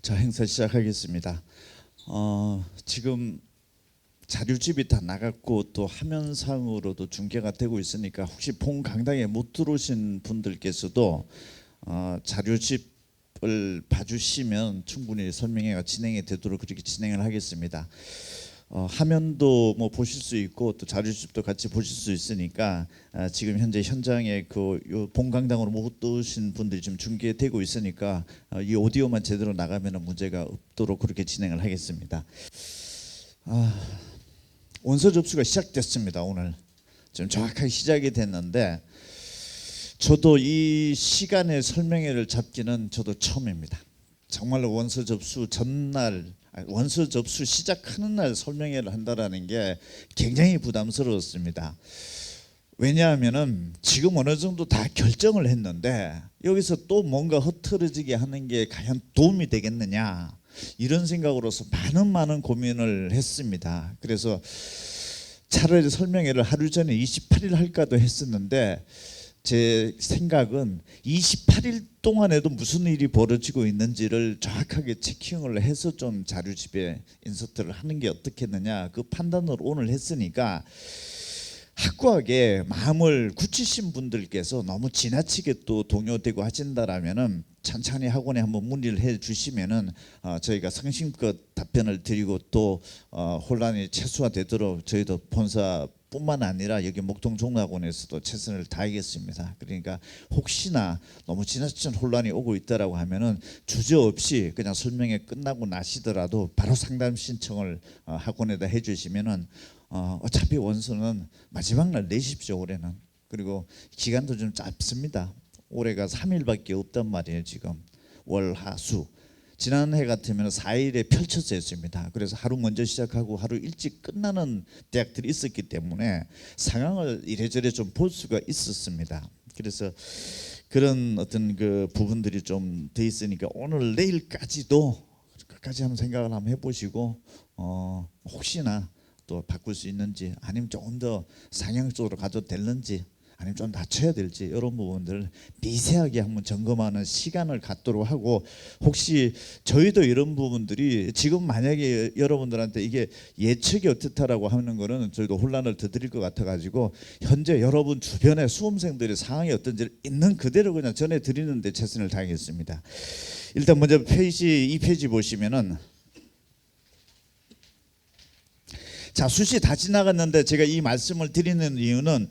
자, 행사 시작하겠습니다. 지금 자료집이 다 나갔고 또 화면상으로도 중계가 되고 있으니까 혹시 본 강당에 못 들어오신 분들께서도 자료집을 봐주시면 충분히 설명회가 진행이 되도록 그렇게 진행을 하겠습니다. 화면도 뭐 보실 수 있고 또 자료집도 같이 보실 수 있으니까 지금 현재 현장에 요 본강당으로 못 오신 분들이 좀 중계되고 있으니까 이 오디오만 제대로 나가면 문제가 없도록 그렇게 진행을 하겠습니다. 원서 접수가 시작됐습니다. 오늘 좀 정확하게 시작이 됐는데 저도 이 시간에 설명회를 잡기는 저도 처음입니다. 정말로 원서 접수 전날, 원서 접수 시작하는 날 설명회를 한다라는 게 굉장히 부담스러웠습니다. 왜냐하면은 지금 어느 정도 다 결정을 했는데 여기서 또 뭔가 흐트러지게 하는 게 과연 도움이 되겠느냐, 이런 생각으로서 많은 고민을 했습니다. 그래서 차라리 설명회를 하루 전에 28일 할까도 했었는데 제 생각은 28일 동안에도 무슨 일이 벌어지고 있는지를 정확하게 체킹을 해서 좀 자료집에 인서트를 하는 게 어떻겠느냐, 그 판단을 오늘 했으니까 확고하게 마음을 굳히신 분들께서 너무 지나치게 또 동요되고 하신다라면은 천천히 학원에 한번 문의를 해 주시면은 저희가 성심껏 답변을 드리고 또 혼란이 최소화되도록 저희도 본사뿐만 아니라 여기 목동 종로학원에서도 최선을 다하겠습니다. 그러니까 혹시나 너무 지나친 혼란이 오고 있다라고 하면은 주저없이 그냥 설명회 끝나고 나시더라도 바로 상담 신청을 학원에다 해주시면은 어차피 원서는 마지막 날 내십시오. 올해는. 그리고 기간도 좀 짧습니다. 올해가 3일밖에 없단 말이에요. 지금 월, 화, 수. 지난해 같으면 4일에 펼쳐져 있습니다. 그래서 하루 먼저 시작하고 하루 일찍 끝나는 대학들이 있었기 때문에 상황을 이래저래 좀 볼 수가 있었습니다. 그래서 그런 어떤 그 부분들이 좀 돼 있으니까 오늘 내일까지도 끝까지 한번 생각을 한번 해보시고 혹시나 또 바꿀 수 있는지, 아니면 조금 더 상향적으로 가도 되는지, 아니면 좀 낮춰야 될지, 이런 부분들을 미세하게 한번 점검하는 시간을 갖도록 하고, 혹시 저희도 이런 부분들이 지금 만약에 여러분들한테 이게 예측이 어떻다라고 하는 거는 저희도 혼란을 더 드릴 것 같아 가지고 현재 여러분 주변의 수험생들의 상황이 어떤지를 있는 그대로 그냥 전해드리는 데 최선을 다하겠습니다. 일단 먼저 이 페이지 보시면은, 자, 수시 다 지나갔는데 제가 이 말씀을 드리는 이유는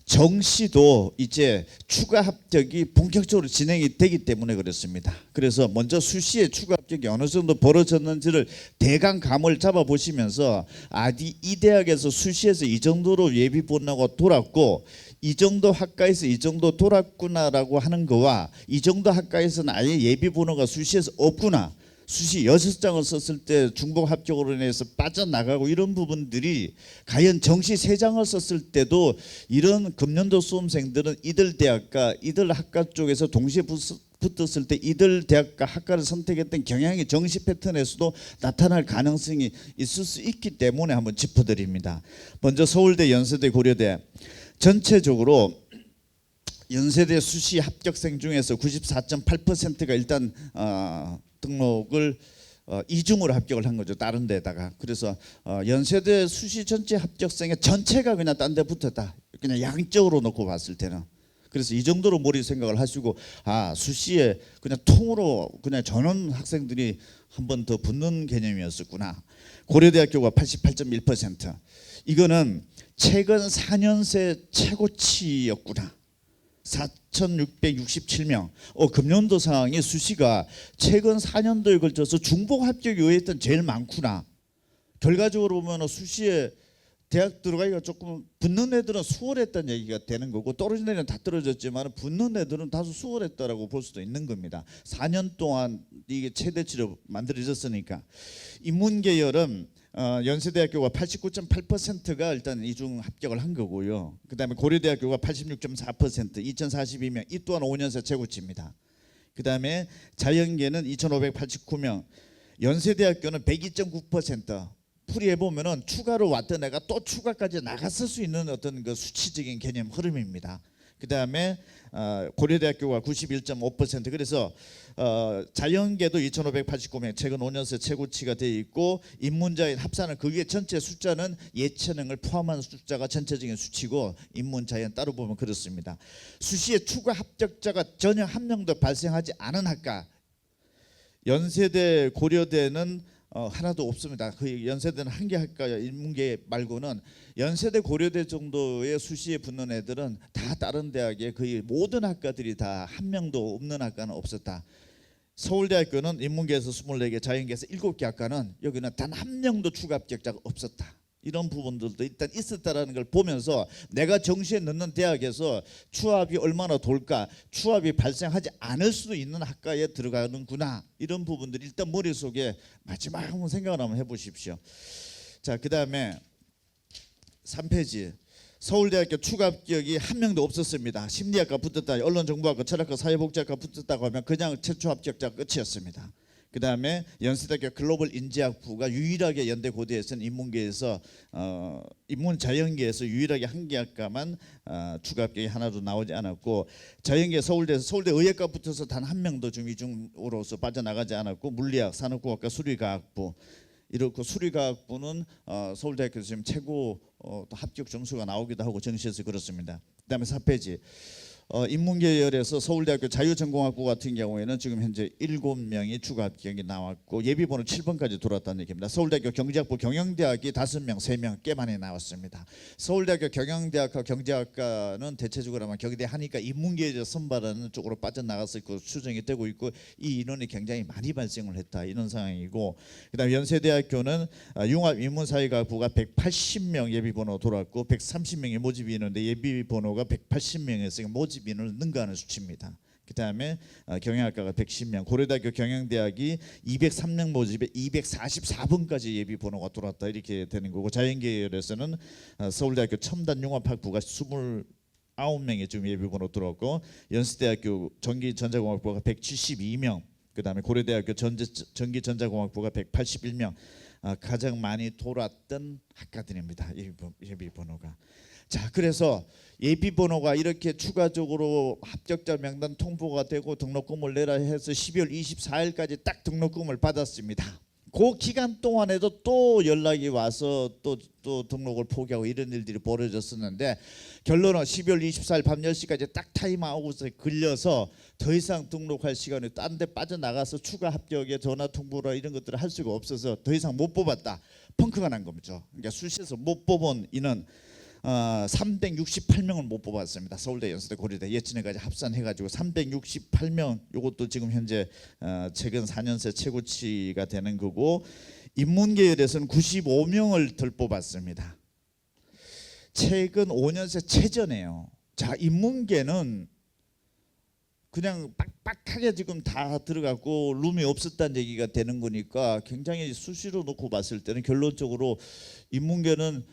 정시도 이제 추가 합격이 본격적으로 진행이 되기 때문에 그렇습니다. 그래서 먼저 수시의 추가 합격이 어느 정도 벌어졌는지를 대강 감을 잡아 보시면서 이 대학에서 수시에서 이 정도로 예비 번호가 돌았고 이 정도 학과에서 이 정도 돌았구나라고 하는 거와 이 정도 학과에서는 아예 예비 번호가 수시에서 없구나, 수시 6장을 썼을 때 중복 합격으로 인해서 빠져나가고, 이런 부분들이 과연 정시 3장을 썼을 때도 이런 금년도 수험생들은 이들 대학과 이들 학과 쪽에서 동시에 붙었을 때 이들 대학과 학과를 선택했던 경향이 정시 패턴에서도 나타날 가능성이 있을 수 있기 때문에 한번 짚어드립니다. 먼저 서울대, 연세대, 고려대 전체적으로 연세대 수시 합격생 중에서 94.8%가 일단 등록을 이중으로 합격을 한 거죠. 다른 데다가. 그래서 연세대 수시 전체 합격생의 전체가 그냥 딴 데 붙었다. 그냥 양적으로 놓고 봤을 때는. 그래서 이 정도로 머리 생각을 하시고 수시에 그냥 통으로 그냥 전원 학생들이 한 번 더 붙는 개념이었었구나. 고려대학교가 88.1%. 이거는 최근 4년 새 최고치였구나. 4,667명. 금년도 상황이 수시가 최근 4년도에 걸쳐서 중복 합격 요했던 제일 많구나. 결과적으로 보면 수시에 대학 들어가기가 조금 붙는 애들은 수월했다는 얘기가 되는 거고, 떨어진 애는 다 떨어졌지만 붙는 애들은 다소 수월했다라고 볼 수도 있는 겁니다. 4년 동안 이게 최대치로 만들어졌으니까. 인문계열은 연세대학교가 89.8%가 일단 이중 합격을 한 거고요. 그다음에 고려대학교가 86.4%, 2,042명. 이 또한 5년새 최고치입니다. 그다음에 자연계는 2,589명, 연세대학교는 102.9%. 풀이해 보면은 추가로 왔던 애가 또 추가까지 나갔을 수 있는 어떤 그 수치적인 개념 흐름입니다. 그다음에 고려대학교가 91.5%. 그래서 자연계도 2,589명 최근 5년새 최고치가 되어 있고 인문자인 합산은 그게 전체 숫자는 예체능을 포함한 숫자가 전체적인 수치고 인문자연 따로 보면 그렇습니다. 수시에 추가 합격자가 전혀 한 명도 발생하지 않은 학과 연세대 고려대는 하나도 없습니다. 그 연세대는 한 개 학과 인문계 말고는 연세대 고려대 정도의 수시에 붙는 애들은 다 다른 대학에 거의 모든 학과들이 다 한 명도 없는 학과는 없었다. 서울대학교는 인문계에서 24개, 자연계에서 7개 학과는 여기는 단 한 명도 추가 합격자가 없었다. 이런 부분들도 일단 있었다라는 걸 보면서 내가 정시에 넣는 대학에서 추합이 얼마나 돌까, 추합이 발생하지 않을 수도 있는 학과에 들어가는구나, 이런 부분들이 일단 머릿속에 마지막 한번 생각을 한번 해보십시오. 자, 그 다음에 3페이지. 서울대학교 추가 합격이 한 명도 없었습니다. 심리학과 붙었다, 언론정보학과, 철학과, 사회복지학과 붙었다고 하면 그냥 최초 합격자 끝이었습니다. 그 다음에 연세대학교 글로벌 인재학부가 유일하게 연대 고대에서는 인문계에서 인문자연계에서 유일하게 한 개 학과만 추가 합격이 하나도 나오지 않았고, 자연계 서울대에서 서울대 의예과 붙어서 단 한 명도 이중으로서 빠져나가지 않았고, 물리학, 산업공학과, 수리과학부 이렇고, 수리과학부는 서울대학교에서 지금 최고 합격 점수가 나오기도 하고 정시에서 그렇습니다. 그다음에 4페이지. 인문계열에서 서울대학교 자유전공학부 같은 경우에는 지금 현재 7명이 추가 합격이 나왔고 예비번호 7번까지 들어왔다는 얘기입니다. 서울대학교 경제학부 경영대학이 5명, 3명 꽤 많이 나왔습니다. 서울대학교 경영대학과 경제학과는 대체적으로 아마 경희대 하니까 인문계에서 선발하는 쪽으로 빠져나갔을 거 추정이 되고 있고, 이 인원이 굉장히 많이 발생을 했다, 이런 상황이고, 그다음에 연세대학교는 융합인문사회과부가 180명 예비번호 들어왔고 130명이 모집이 있는데 예비번호가 180명에서 모집 인원을 능가하는 수치입니다. 그 다음에 경영학과가 110명, 고려대학교 경영대학이 203명 모집에 244번까지 예비 번호가 들어왔다, 이렇게 되는 거고, 자연계열에서는 서울대학교 첨단융합학부가 29명의 지금 예비 번호 들어왔고, 연세대학교 전기전자공학부가 172명, 그 다음에 고려대학교 전기전자공학부가 181명, 가장 많이 돌았던 학과들입니다, 예비 번호가. 자, 그래서 예비 번호가 이렇게 추가적으로 합격자 명단 통보가 되고 등록금을 내라 해서 12월 24일까지 딱 등록금을 받았습니다. 그 기간 동안에도 또 연락이 와서 또 등록을 포기하고 이런 일들이 벌어졌었는데, 결론은 12월 24일 밤 10시까지 딱 타임아웃에 걸려서 더 이상 등록할 시간이 딴 데 빠져나가서 추가 합격에 전화 통보라 이런 것들을 할 수가 없어서 더 이상 못 뽑았다, 펑크가 난 거죠. 그러니까 수시에서 못 뽑은 인원 368명을 못 뽑았습니다. 서울대, 연세대, 고려대, 예체능까지 합산해가지고 368명. 이것도 지금 현재 최근 4년새 최고치가 되는 거고, 인문계열에서는 95명을 덜 뽑았습니다. 최근 5년새 최저네요. 자, 인문계는 그냥 빡빡하게 지금 다 들어갔고 룸이 없었다는 얘기가 되는 거니까, 굉장히 수시로 놓고 봤을 때는 결론적으로 인문계는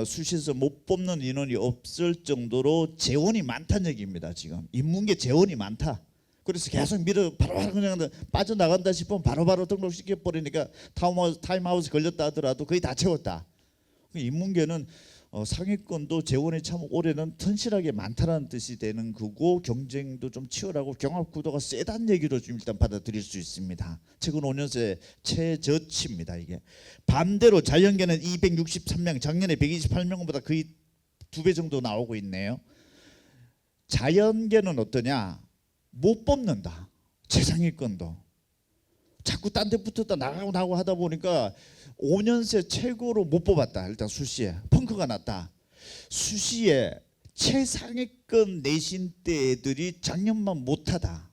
수시에서 못 뽑는 인원이 없을 정도로 재원이 많다는 얘기입니다. 지금 인문계 재원이 많다. 그래서 계속 바로바로 그냥 빠져나간다 싶으면 바로바로 등록시켜 버리니까 타임아웃 걸렸다 하더라도 거의 다 채웠다. 인문계는 상위권도 재원이 참 올해는 튼실하게 많다라는 뜻이 되는 거고, 경쟁도 좀 치열하고 경합구도가 세다는 얘기로 좀 일단 받아들일 수 있습니다. 최근 5년새 최저치입니다. 이게 반대로 자연계는 263명, 작년에 128명보다 거의 2배 정도 나오고 있네요. 자연계는 어떠냐? 못 뽑는다. 최상위권도 자꾸 딴 데 붙었다 나가고 하다 보니까 5년새 최고로 못 뽑았다. 일단 수시에 펑크가 났다. 수시에 최상위권 내신대 애들이 작년만 못하다,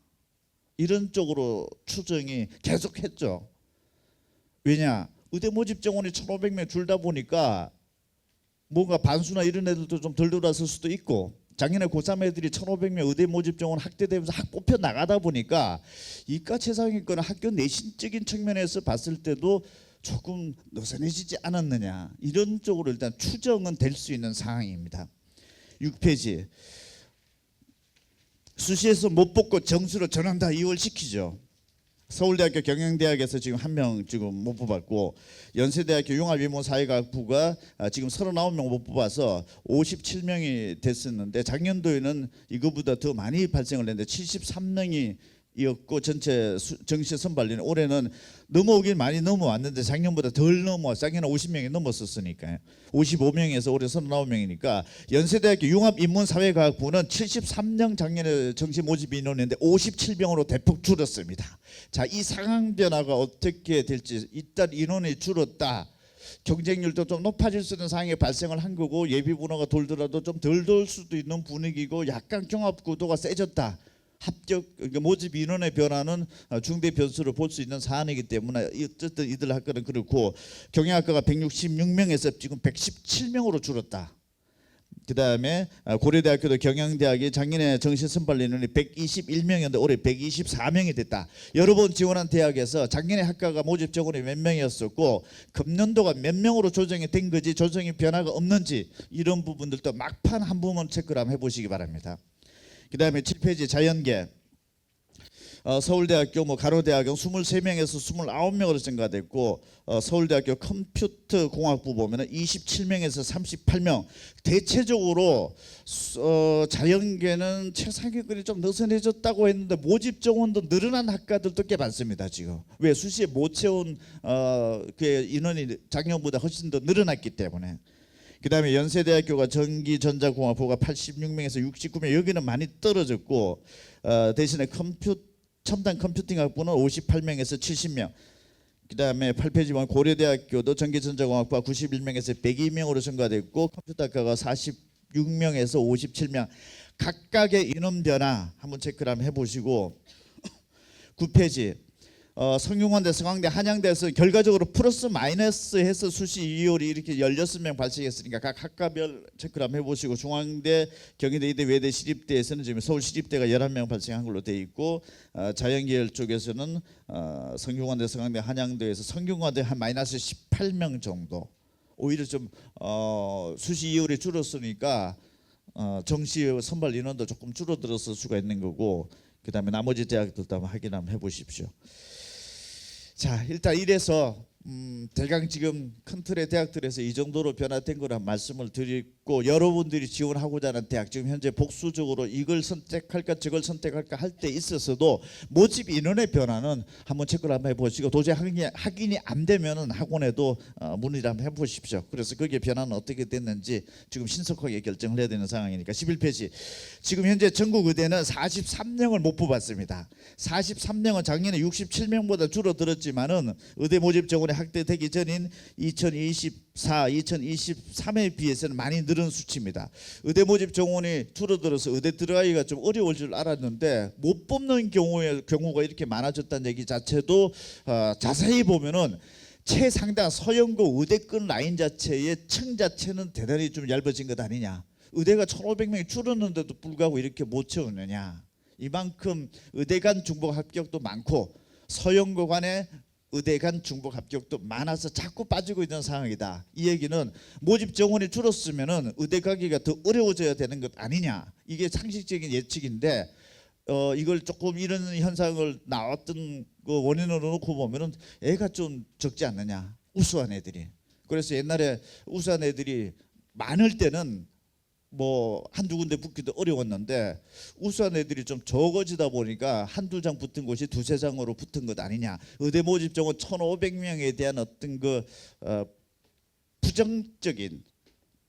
이런 쪽으로 추정이 계속했죠. 왜냐? 의대 모집 정원이 1,500명 줄다 보니까 뭔가 반수나 이런 애들도 좀 덜 들어왔을 수도 있고, 작년에 고3 애들이 1,500명 의대 모집 정원 확대되면서 확 뽑혀 나가다 보니까 이과 최상위권 학교 내신적인 측면에서 봤을 때도 조금 느슨해지지 않았느냐, 이런 쪽으로 일단 추정은 될 수 있는 상황입니다. 6페이지. 수시에서 못 뽑고 정수로 전환 다 이월시키죠. 서울대학교 경영대학에서 지금 한 명 지금 못 뽑았고, 연세대학교 융합인문사회과학부가 지금 39명 못 뽑아서 57명이 됐었는데, 작년도에는 이거보다 더 많이 발생을 했는데 73명이 이었고, 전체 정시 선발률은 올해는 넘어오긴 많이 넘어왔는데 작년보다 덜 넘어왔어요. 작년에 50명이 넘었었으니까요. 55명에서 올해 39명이니까 연세대학교 융합인문사회과학부는 73명 작년에 정시 모집 인원인데 57명으로 대폭 줄었습니다. 자, 이 상황 변화가 어떻게 될지, 일단 인원이 줄었다, 경쟁률도 좀 높아질 수 있는 상황이 발생을 한 거고, 예비 분화가 돌더라도 좀 덜 돌 수도 있는 분위기고, 약간 경합 구도가 세졌다. 합격, 그러니까 모집 인원의 변화는 중대 변수를 볼 수 있는 사안이기 때문에 어쨌든 이들 학과는 그렇고, 경영학과가 166명에서 지금 117명으로 줄었다. 그 다음에 고려대학교도 경영대학이 작년에 정시 선발 인원이 121명이었는데 올해 124명이 됐다. 여러 번 지원한 대학에서 작년에 학과가 모집 정원이 몇 명이었었고, 금년도가 몇 명으로 조정이 된 거지, 조정이 변화가 없는지, 이런 부분들도 막판 한 부분 체크를 한번 해보시기 바랍니다. 그 다음에 7페이지 자연계, 서울대학교 가로대학은 23명에서 29명으로 증가됐고, 서울대학교 컴퓨터공학부 보면은 27명에서 38명. 대체적으로 자연계는 최상위권이 좀 느슨해졌다고 했는데 모집 정원도 늘어난 학과들도 꽤 많습니다. 지금 왜 수시에 못 채운 그 인원이 작년보다 훨씬 더 늘어났기 때문에. 그 다음에 연세대학교가 전기전자공학부가 86명에서 69명, 여기는 많이 떨어졌고, 대신에 첨단 컴퓨팅학부는 58명에서 70명. 그 다음에 8페이지 보면 고려대학교도 전기전자공학부가 91명에서 102명으로 증가됐고, 컴퓨터학과가 46명에서 57명. 각각의 인원 변화 한번 체크를 한번 해보시고, 9페이지 성균관대, 성황대, 한양대에서 결과적으로 플러스 마이너스 해서 수시 이율이 이렇게 16명 발생했으니까 각 학과별 체크를 한번 해보시고, 중앙대, 경희대, 이대, 외대, 시립대에서는 지금 서울시립대가 11명 발생한 걸로 돼 있고, 자연계열 쪽에서는 성균관대, 성황대, 한양대에서 성균관대 한 마이너스 18명 정도. 오히려 좀 수시 이율이 줄었으니까 정시 선발 인원도 조금 줄어들었을 수가 있는 거고, 그 다음에 나머지 대학들도 한번 확인 한번 해보십시오. 자, 일단 이래서 대강 지금 큰 틀의 대학들에서 이 정도로 변화된 거란 말씀을 드리고, 여러분들이 지원하고자 하는 대학, 지금 현재 복수적으로 이걸 선택할까 저걸 선택할까 할 때 있어서도 모집 인원의 변화는 한번 체크를 한번 해보시고, 도저히 확인이 안 되면은 학원에도 문의를 한번 해보십시오. 그래서 거기에 변화는 어떻게 됐는지 지금 신속하게 결정을 해야 되는 상황이니까. 11페이지, 지금 현재 전국 의대는 43명을 못 뽑았습니다. 43명은 작년에 67명보다 줄어들었지만은 의대 모집 정원이 확대되기 전인 2024, 2023에 비해서는 많이 늘은 수치입니다. 의대 모집 정원이 줄어들어서 의대 들어가기가 좀 어려울 줄 알았는데 못 뽑는 경우가 이렇게 많아졌다는 얘기 자체도 자세히 보면은 최상당 서영고 의대권 라인 자체의 층 자체는 대단히 좀 얇아진 것 아니냐. 의대가 1,500명이 줄었는데도 불구하고 이렇게 못 채우느냐. 이만큼 의대 간 중복 합격도 많고 서영고 간의 의대 간 중복 합격도 많아서 자꾸 빠지고 있는 상황이다. 이 얘기는 모집 정원이 줄었으면은 의대 가기가 더 어려워져야 되는 것 아니냐. 이게 상식적인 예측인데 이걸 조금 이런 현상을 나왔던 그 원인으로 놓고 보면은 애가 좀 적지 않느냐. 우수한 애들이. 그래서 옛날에 우수한 애들이 많을 때는 뭐 한두 군데 붙기도 어려웠는데 우수한 애들이 좀 적어지다 보니까 한두 장 붙은 곳이 두세 장으로 붙은 것 아니냐. 의대 모집 정원 1,500명에 대한 어떤 그 부정적인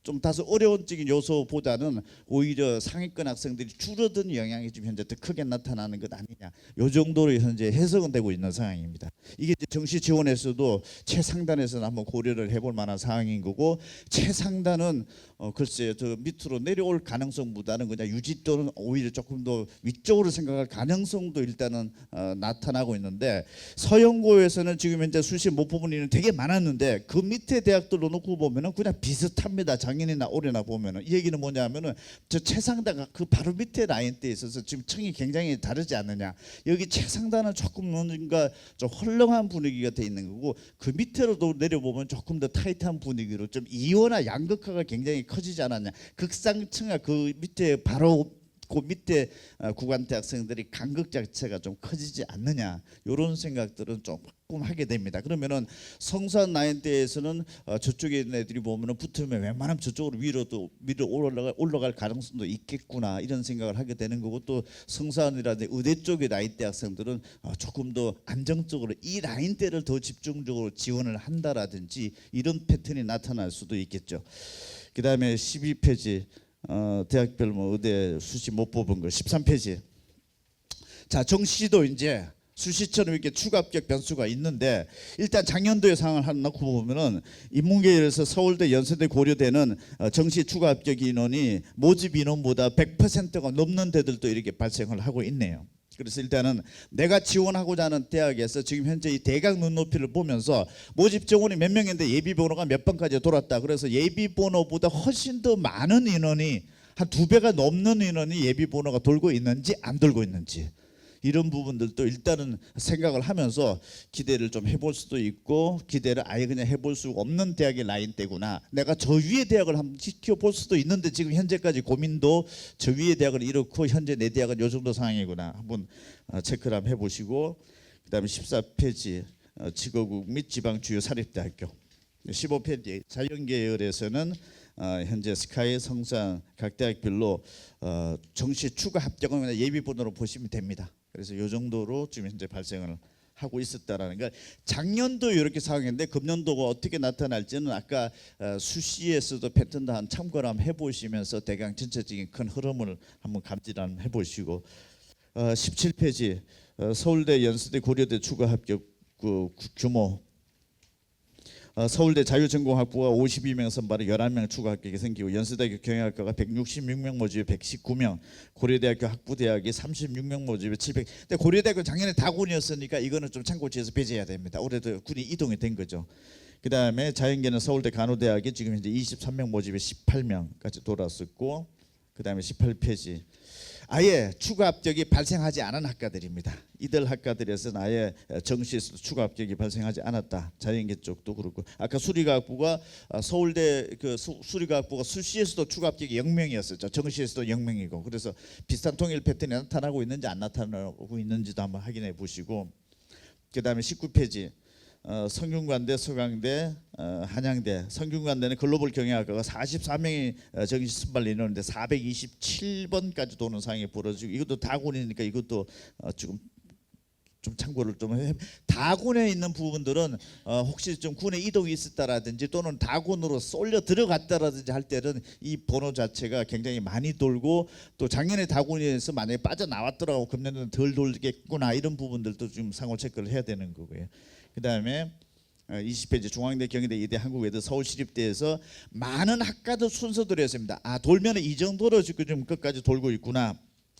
좀 다소 어려운적인 요소보다는 오히려 상위권 학생들이 줄어든 영향이 지금 현재 더 크게 나타나는 것 아니냐. 요 정도로 현재 해석은 되고 있는 상황입니다. 이게 정시 지원에서도 최상단에서는 한번 고려를 해볼 만한 상황인 거고, 최상단은 글쎄요, 저 밑으로 내려올 가능성보다는 그냥 유지 또는 오히려 조금 더 위쪽으로 생각할 가능성도 일단은 나타나고 있는데, 서영고에서는 지금 현재 수시 못 뽑은 일은 되게 많았는데 그 밑에 대학들로 놓고 보면은 그냥 비슷합니다. 작년이나 올해나 보면은. 이 얘기는 뭐냐면은 저 최상단가 그 바로 밑에 라인대에 있어서 지금 층이 굉장히 다르지 않느냐. 여기 최상단은 조금 뭔가 좀 헐렁한 분위기가 돼 있는 거고, 그 밑으로도 내려보면 조금 더 타이트한 분위기로 좀 이원화 양극화가 굉장히 커지지 않았냐. 극상층과 그 밑에 바로 그 밑에 구간대 학생들이 간극 자체가 좀 커지지 않느냐 이런 생각들은 조금 하게 됩니다. 그러면은 성산 나인대에서는 저쪽에 있는 애들이 보면은 붙으면 웬만하면 저쪽으로 위로 올라갈 가능성도 있겠구나 이런 생각을 하게 되는 거고, 또 성산이라든지 의대 쪽의 나인대 학생들은 조금 더 안정적으로 이 나인대를 더 집중적으로 지원을 한다라든지 이런 패턴이 나타날 수도 있겠죠. 그 다음에 12페이지 대학별 뭐 의대 수시 못 뽑은 거 13페이지. 자, 정시도 이제 수시처럼 이렇게 추가 합격 변수가 있는데, 일단 작년도의 상황을 하나 놓고 보면은 인문계에서 서울대, 연세대, 고려대는 정시 추가 합격 인원이 모집 인원보다 100%가 넘는 데들도 이렇게 발생을 하고 있네요. 그래서 일단은 내가 지원하고자 하는 대학에서 지금 현재 이 대강 눈높이를 보면서 모집 정원이 몇 명인데 예비 번호가 몇 번까지 돌았다. 그래서 예비 번호보다 훨씬 더 많은 인원이, 한 2배가 넘는 인원이 예비 번호가 돌고 있는지 안 돌고 있는지, 이런 부분들도 일단은 생각을 하면서 기대를 좀 해볼 수도 있고, 기대를 아예 그냥 해볼 수가 없는 대학의 라인대구나, 내가 저 위의 대학을 한번 지켜볼 수도 있는데 지금 현재까지 고민도 저 위의 대학을 이렇고 현재 내 대학은 이 정도 상황이구나 한번 체크를 한번 해보시고, 그 다음에 14페이지 지거국 및 지방 주요 사립대학교, 15페이지 자연계열에서는 현재 스카이, 성산 각 대학별로 정시 추가 합격은 그냥 예비 번호로 보시면 됩니다. 그래서 이 정도로 지금 현재 발생을 하고 있었다라는 거. 작년도 이렇게 상황인데 금년도가 어떻게 나타날지는 아까 수시에서도 패턴도 한 참고를 한번 해보시면서 대강 전체적인 큰 흐름을 한번 감지를 한번 해보시고, 17페이지 서울대, 연세대, 고려대 추가 합격 규모. 서울대 자유전공학부가 52명 선발에 11명 추가 합격이 생기고, 연세대학교 경영학과가 166명 모집에 119명, 고려대학교 학부대학이 36명 모집에 700. 근데 고려대학교 작년에 다군이었으니까 이거는 좀 참고지에서 배제해야 됩니다. 올해도 군이 이동이 된 거죠. 그 다음에 자연계는 서울대 간호대학이 지금 현재 23명 모집에 18명까지 돌았었고, 그 다음에 18페이지 아예 추가 합격이 발생하지 않은 학과들입니다. 이들 학과들에서는 아예 정시에서도 추가 합격이 발생하지 않았다. 자연계 쪽도 그렇고, 아까 수리과학부가 서울대 수리과학부가 수시에서도 추가 합격이 0명이었었죠. 정시에서도 0명이고, 그래서 비슷한 통일 패턴이 나타나고 있는지 안 나타나고 있는지도 한번 확인해 보시고, 그 다음에 19페이지 성균관대, 서강대, 한양대. 성균관대는 글로벌 경영학과가 44명이 정시 선발 인원인데 427번까지 도는 상황이 벌어지고, 이것도 다군이니까 이것도 지금 좀 참고를 좀 해. 다군에 있는 부분들은 혹시 좀 군에 이동이 있었다라든지 또는 다군으로 쏠려 들어갔다라든지 할 때는 이 번호 자체가 굉장히 많이 돌고, 또 작년에 다군에서 만약에 빠져나왔더라고 금년에는 덜 돌겠구나, 이런 부분들도 좀 상호 체크를 해야 되는 거고요. 그 다음에 20페이지 중앙대, 경희대, 이대, 한국외대, 서울시립대에서 많은 학과들 순서들이었습니다. 돌면 이 정도로 지금 좀 끝까지 돌고 있구나.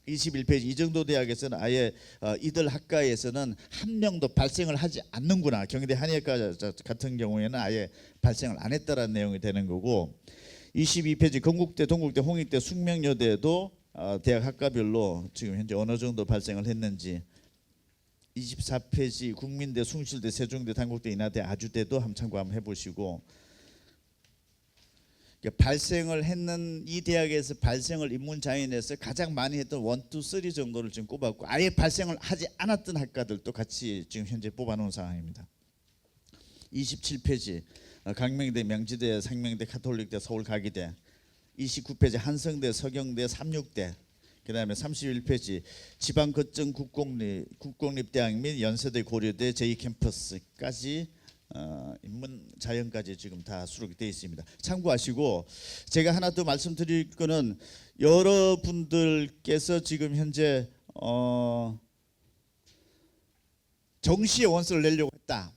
21페이지 이 정도 대학에서는 아예 이들 학과에서는 한 명도 발생을 하지 않는구나. 경희대, 한의학과 같은 경우에는 아예 발생을 안 했다라는 내용이 되는 거고, 22페이지 건국대, 동국대, 홍익대, 숙명여대도 대학 학과별로 지금 현재 어느 정도 발생을 했는지, 24페이지 국민대, 숭실대, 세종대, 단국대, 인하대, 아주대도 한번 참고 한번 해보시고, 발생을 했는 이 대학에서 발생을 인문자연에서 가장 많이 했던 1, 2, 3 정도를 지금 꼽았고, 아예 발생을 하지 않았던 학과들도 같이 지금 현재 뽑아놓은 상황입니다. 27페이지 강명대, 명지대, 상명대, 가톨릭대, 서울가기대. 29페이지 한성대, 서경대, 삼육대. 그 다음에 31페이지 지방거점 국공립대학 및 연세대, 고려대, 제2캠퍼스까지 인문자연까지 지금 다 수록이 되어 있습니다. 참고하시고, 제가 하나 더 말씀드릴 거는, 여러분들께서 지금 현재 정시에 원서를 내려고 했다.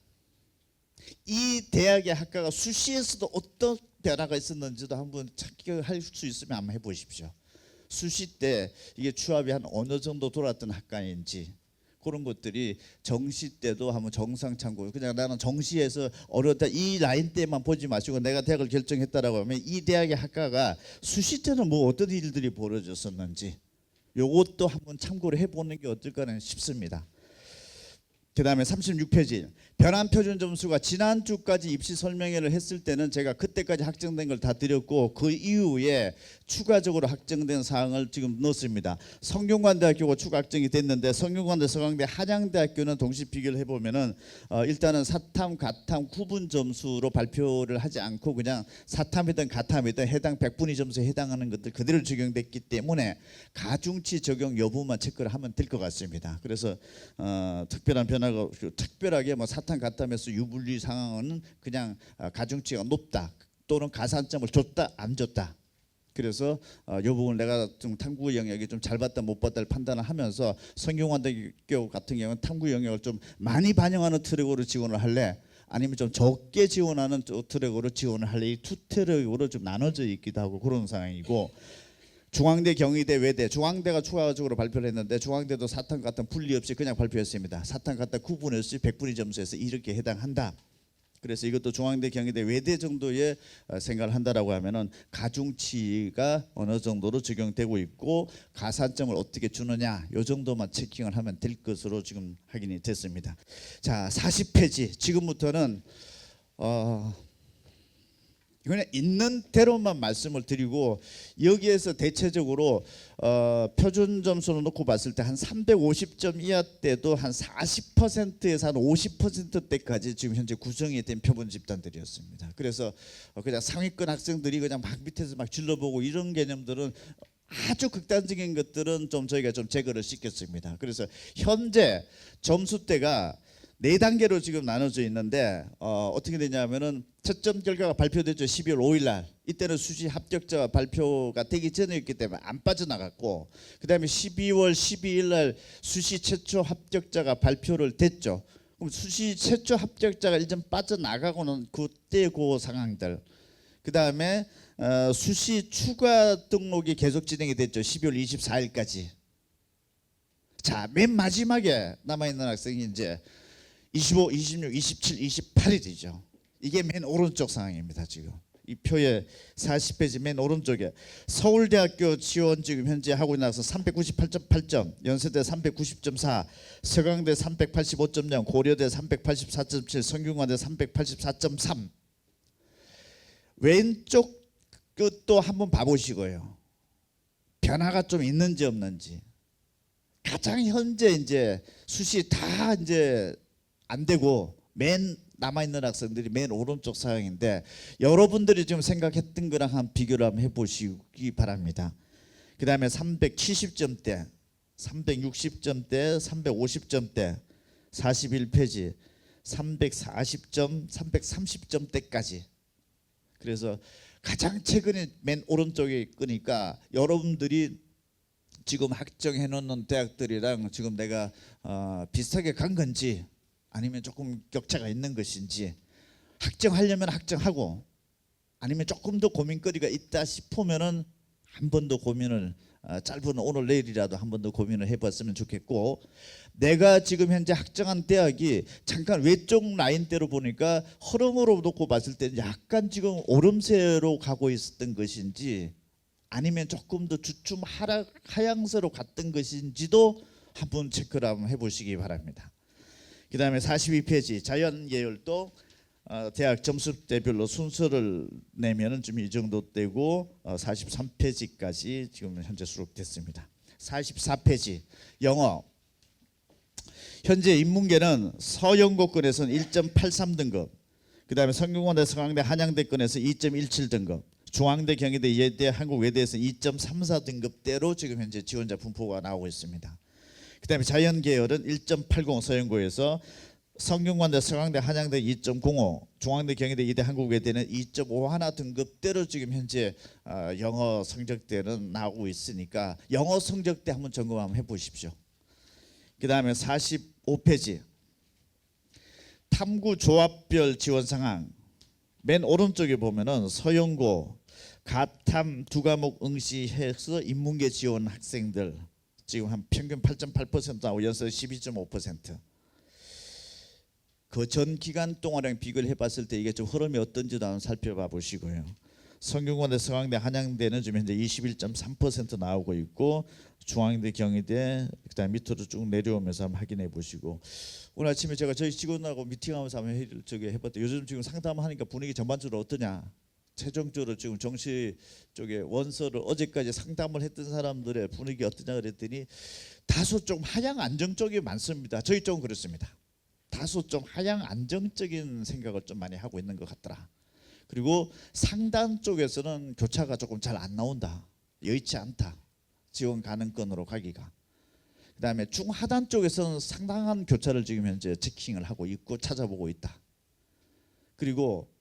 이 대학의 학과가 수시에서도 어떤 변화가 있었는지도 한번 찾기할 수 있으면 한번 해보십시오. 수시 때 이게 추합이 한 어느 정도 돌았던 학과인지, 그런 것들이 정시 때도 한번 정상 참고, 그냥 나는 정시에서 어려웠다 이 라인 때만 보지 마시고 내가 대학을 결정했다라고 하면 이 대학의 학과가 수시 때는 뭐 어떤 일들이 벌어졌었는지 요것도 한번 참고를 해보는 게 어떨까 싶습니다. 그다음에 36페이지 변환 표준 점수가 지난주까지 입시 설명회를 했을 때는 제가 그때까지 확정된 걸 다 드렸고 그 이후에 추가적으로 확정된 사항을 지금 넣었습니다. 성균관대학교가 추가 확정이 됐는데 성균관대, 서강대, 한양대학교는 동시 비교를 해보면은 일단은 사탐, 가탐 구분 점수로 발표를 하지 않고 그냥 사탐이든 가탐이든 해당 백분위 점수에 해당하는 것들 그대로 적용됐기 때문에 가중치 적용 여부만 체크를 하면 될 것 같습니다. 그래서 특별한 변화가 특별하게 뭐 사탐 가탐에서 유불리 상황은 그냥 가중치가 높다 또는 가산점을 줬다 안 줬다. 그래서 이 부분을 내가 좀 탐구 영역이 좀 잘 봤다 못 봤다를 판단을 하면서 성균관대학교 같은 경우는 탐구 영역을 좀 많이 반영하는 트랙으로 지원을 할래 아니면 좀 적게 지원하는 트랙으로 지원을 할래 이 두 트랙으로 좀 나눠져 있기도 하고 그런 상황이고 중앙대, 경희대, 외대, 중앙대가 추가적으로 발표를 했는데 중앙대도 사탐 가탐 분리 없이 그냥 발표했습니다. 사탐 가탐 구분 없이 백분위 점수에서 이렇게 해당한다. 그래서 이것도 중앙대, 경희대, 외대 정도의 생각을 한다라고 하면은 가중치가 어느 정도로 적용되고 있고 가산점을 어떻게 주느냐 요 정도만 체킹을 하면 될 것으로 지금 확인이 됐습니다. 자, 40페이지 지금부터는 그냥 있는 대로만 말씀을 드리고 여기에서 대체적으로 표준 점수로 놓고 봤을 때 한 350점 이하 때도 한 40%에서 한 50%대까지 지금 현재 구성이 된 표본 집단들이었습니다. 그래서 그냥 상위권 학생들이 그냥 막 밑에서 막 질러보고 이런 개념들은 아주 극단적인 것들은 좀 저희가 좀 제거를 시켰습니다. 그래서 현재 점수대가 4단계로 지금 나눠져 있는데 어떻게 되냐면은 채점 결과가 발표됐죠. 12월 5일 날. 이때는 수시 합격자 발표가 되기 전이었기 때문에 안 빠져나갔고 그다음에 12월 12일 날 수시 최초 합격자가 발표를 됐죠. 그럼 수시 최초 합격자가 일점 빠져나가고는 그때 그 상황들. 그다음에 수시 추가 등록이 계속 진행이 됐죠. 12월 24일까지. 자, 맨 마지막에 남아 있는 학생이 이제 25, 26, 27, 28일이죠. 이게 맨 오른쪽 상황입니다. 지금 이 표의 40페이지 맨 오른쪽에 서울대학교 지원 지금 현재 하고 나서 398.8점, 연세대 390.4, 서강대 385.0, 고려대 384.7, 성균관대 384.3. 왼쪽 끝도 한번 봐보시고요. 변화가 좀 있는지 없는지. 가장 현재 이제 수시 다 이제 안 되고 맨 남아있는 학생들이 맨 오른쪽 상황인데 여러분들이 지금 생각했던 거랑 한 비교를 한번 해보시기 바랍니다. 그 다음에 370점대, 360점대, 350점대, 41페이지, 340점, 330점대까지. 그래서 가장 최근에 맨 오른쪽에 끄니까 여러분들이 지금 확정해 놓는 대학들이랑 지금 내가 비슷하게 간 건지 아니면 조금 격차가 있는 것인지 확정하려면 확정하고 아니면 조금 더 고민거리가 있다 싶으면은 한 번 더 고민을 짧은 오늘 내일이라도 한 번 더 고민을 해봤으면 좋겠고 내가 지금 현재 확정한 대학이 잠깐 외쪽 라인대로 보니까 흐름으로 놓고 봤을 때 약간 지금 오름세로 가고 있었던 것인지 아니면 조금 더 주춤 하향세로 갔던 것인지도 한번 체크를 한번 해보시기 바랍니다. 그 다음에 42페이지 자연 계열도 대학 점수대별로 순서를 내면은 좀 이 정도 되고 43페이지까지 지금 현재 수록됐습니다. 44페이지 영어 현재 인문계는 서영고권에서는 1.83등급 그 다음에 성균관대, 서강대, 한양대권에서 2.17등급 중앙대, 경희대, 예대, 한국외대에서 2.34등급대로 지금 현재 지원자 분포가 나오고 있습니다. 그 다음에 자연계열은 1.80 서영고에서 성균관대, 서강대, 한양대 2.05 중앙대, 경희대, 이대, 한국외대는 2.51 등급대로 지금 현재 영어 성적대는 나오고 있으니까 영어 성적대 한번 점검 한번 해보십시오. 그 다음에 45페이지 탐구 조합별 지원 상황 맨 오른쪽에 보면은 서영고 가탐 두 과목 응시해서 인문계 지원 학생들 지금 한 평균 8.8% 나오고 연서 12.5%. 그 전 기간 동안랑 비교를 해봤을 때 이게 좀 흐름이 어떤지도 한번 살펴봐 보시고요. 성균관대, 서강대, 한양대는 지금 현재 21.3% 나오고 있고 중앙대, 경희대 그다음 밑으로 쭉 내려오면서 한번 확인해 보시고 오늘 아침에 제가 저희 직원하고 미팅하면서 한번 회의를 해봤더니 요즘 지금 상담하니까 분위기 전반적으로 어떠냐? 최종적으로 지금 정시 쪽에 원서를 어제까지 상담을 했던 사람들의 분위기 어떠냐 그랬더니 다소 좀 하향 안정 쪽이 많습니다. 저희 쪽은 그렇습니다. 다소 좀 하향 안정적인 생각을 좀 많이 하고 있는 것 같더라. 그리고 상단 쪽에서는 교차가 조금 잘 안 나온다. 여의치 않다. 지원 가능권으로 가기가. 그다음에 중하단 쪽에서는 상당한 교차를 지금 현재 체킹을 하고 있고 찾아보고 있다. 그리고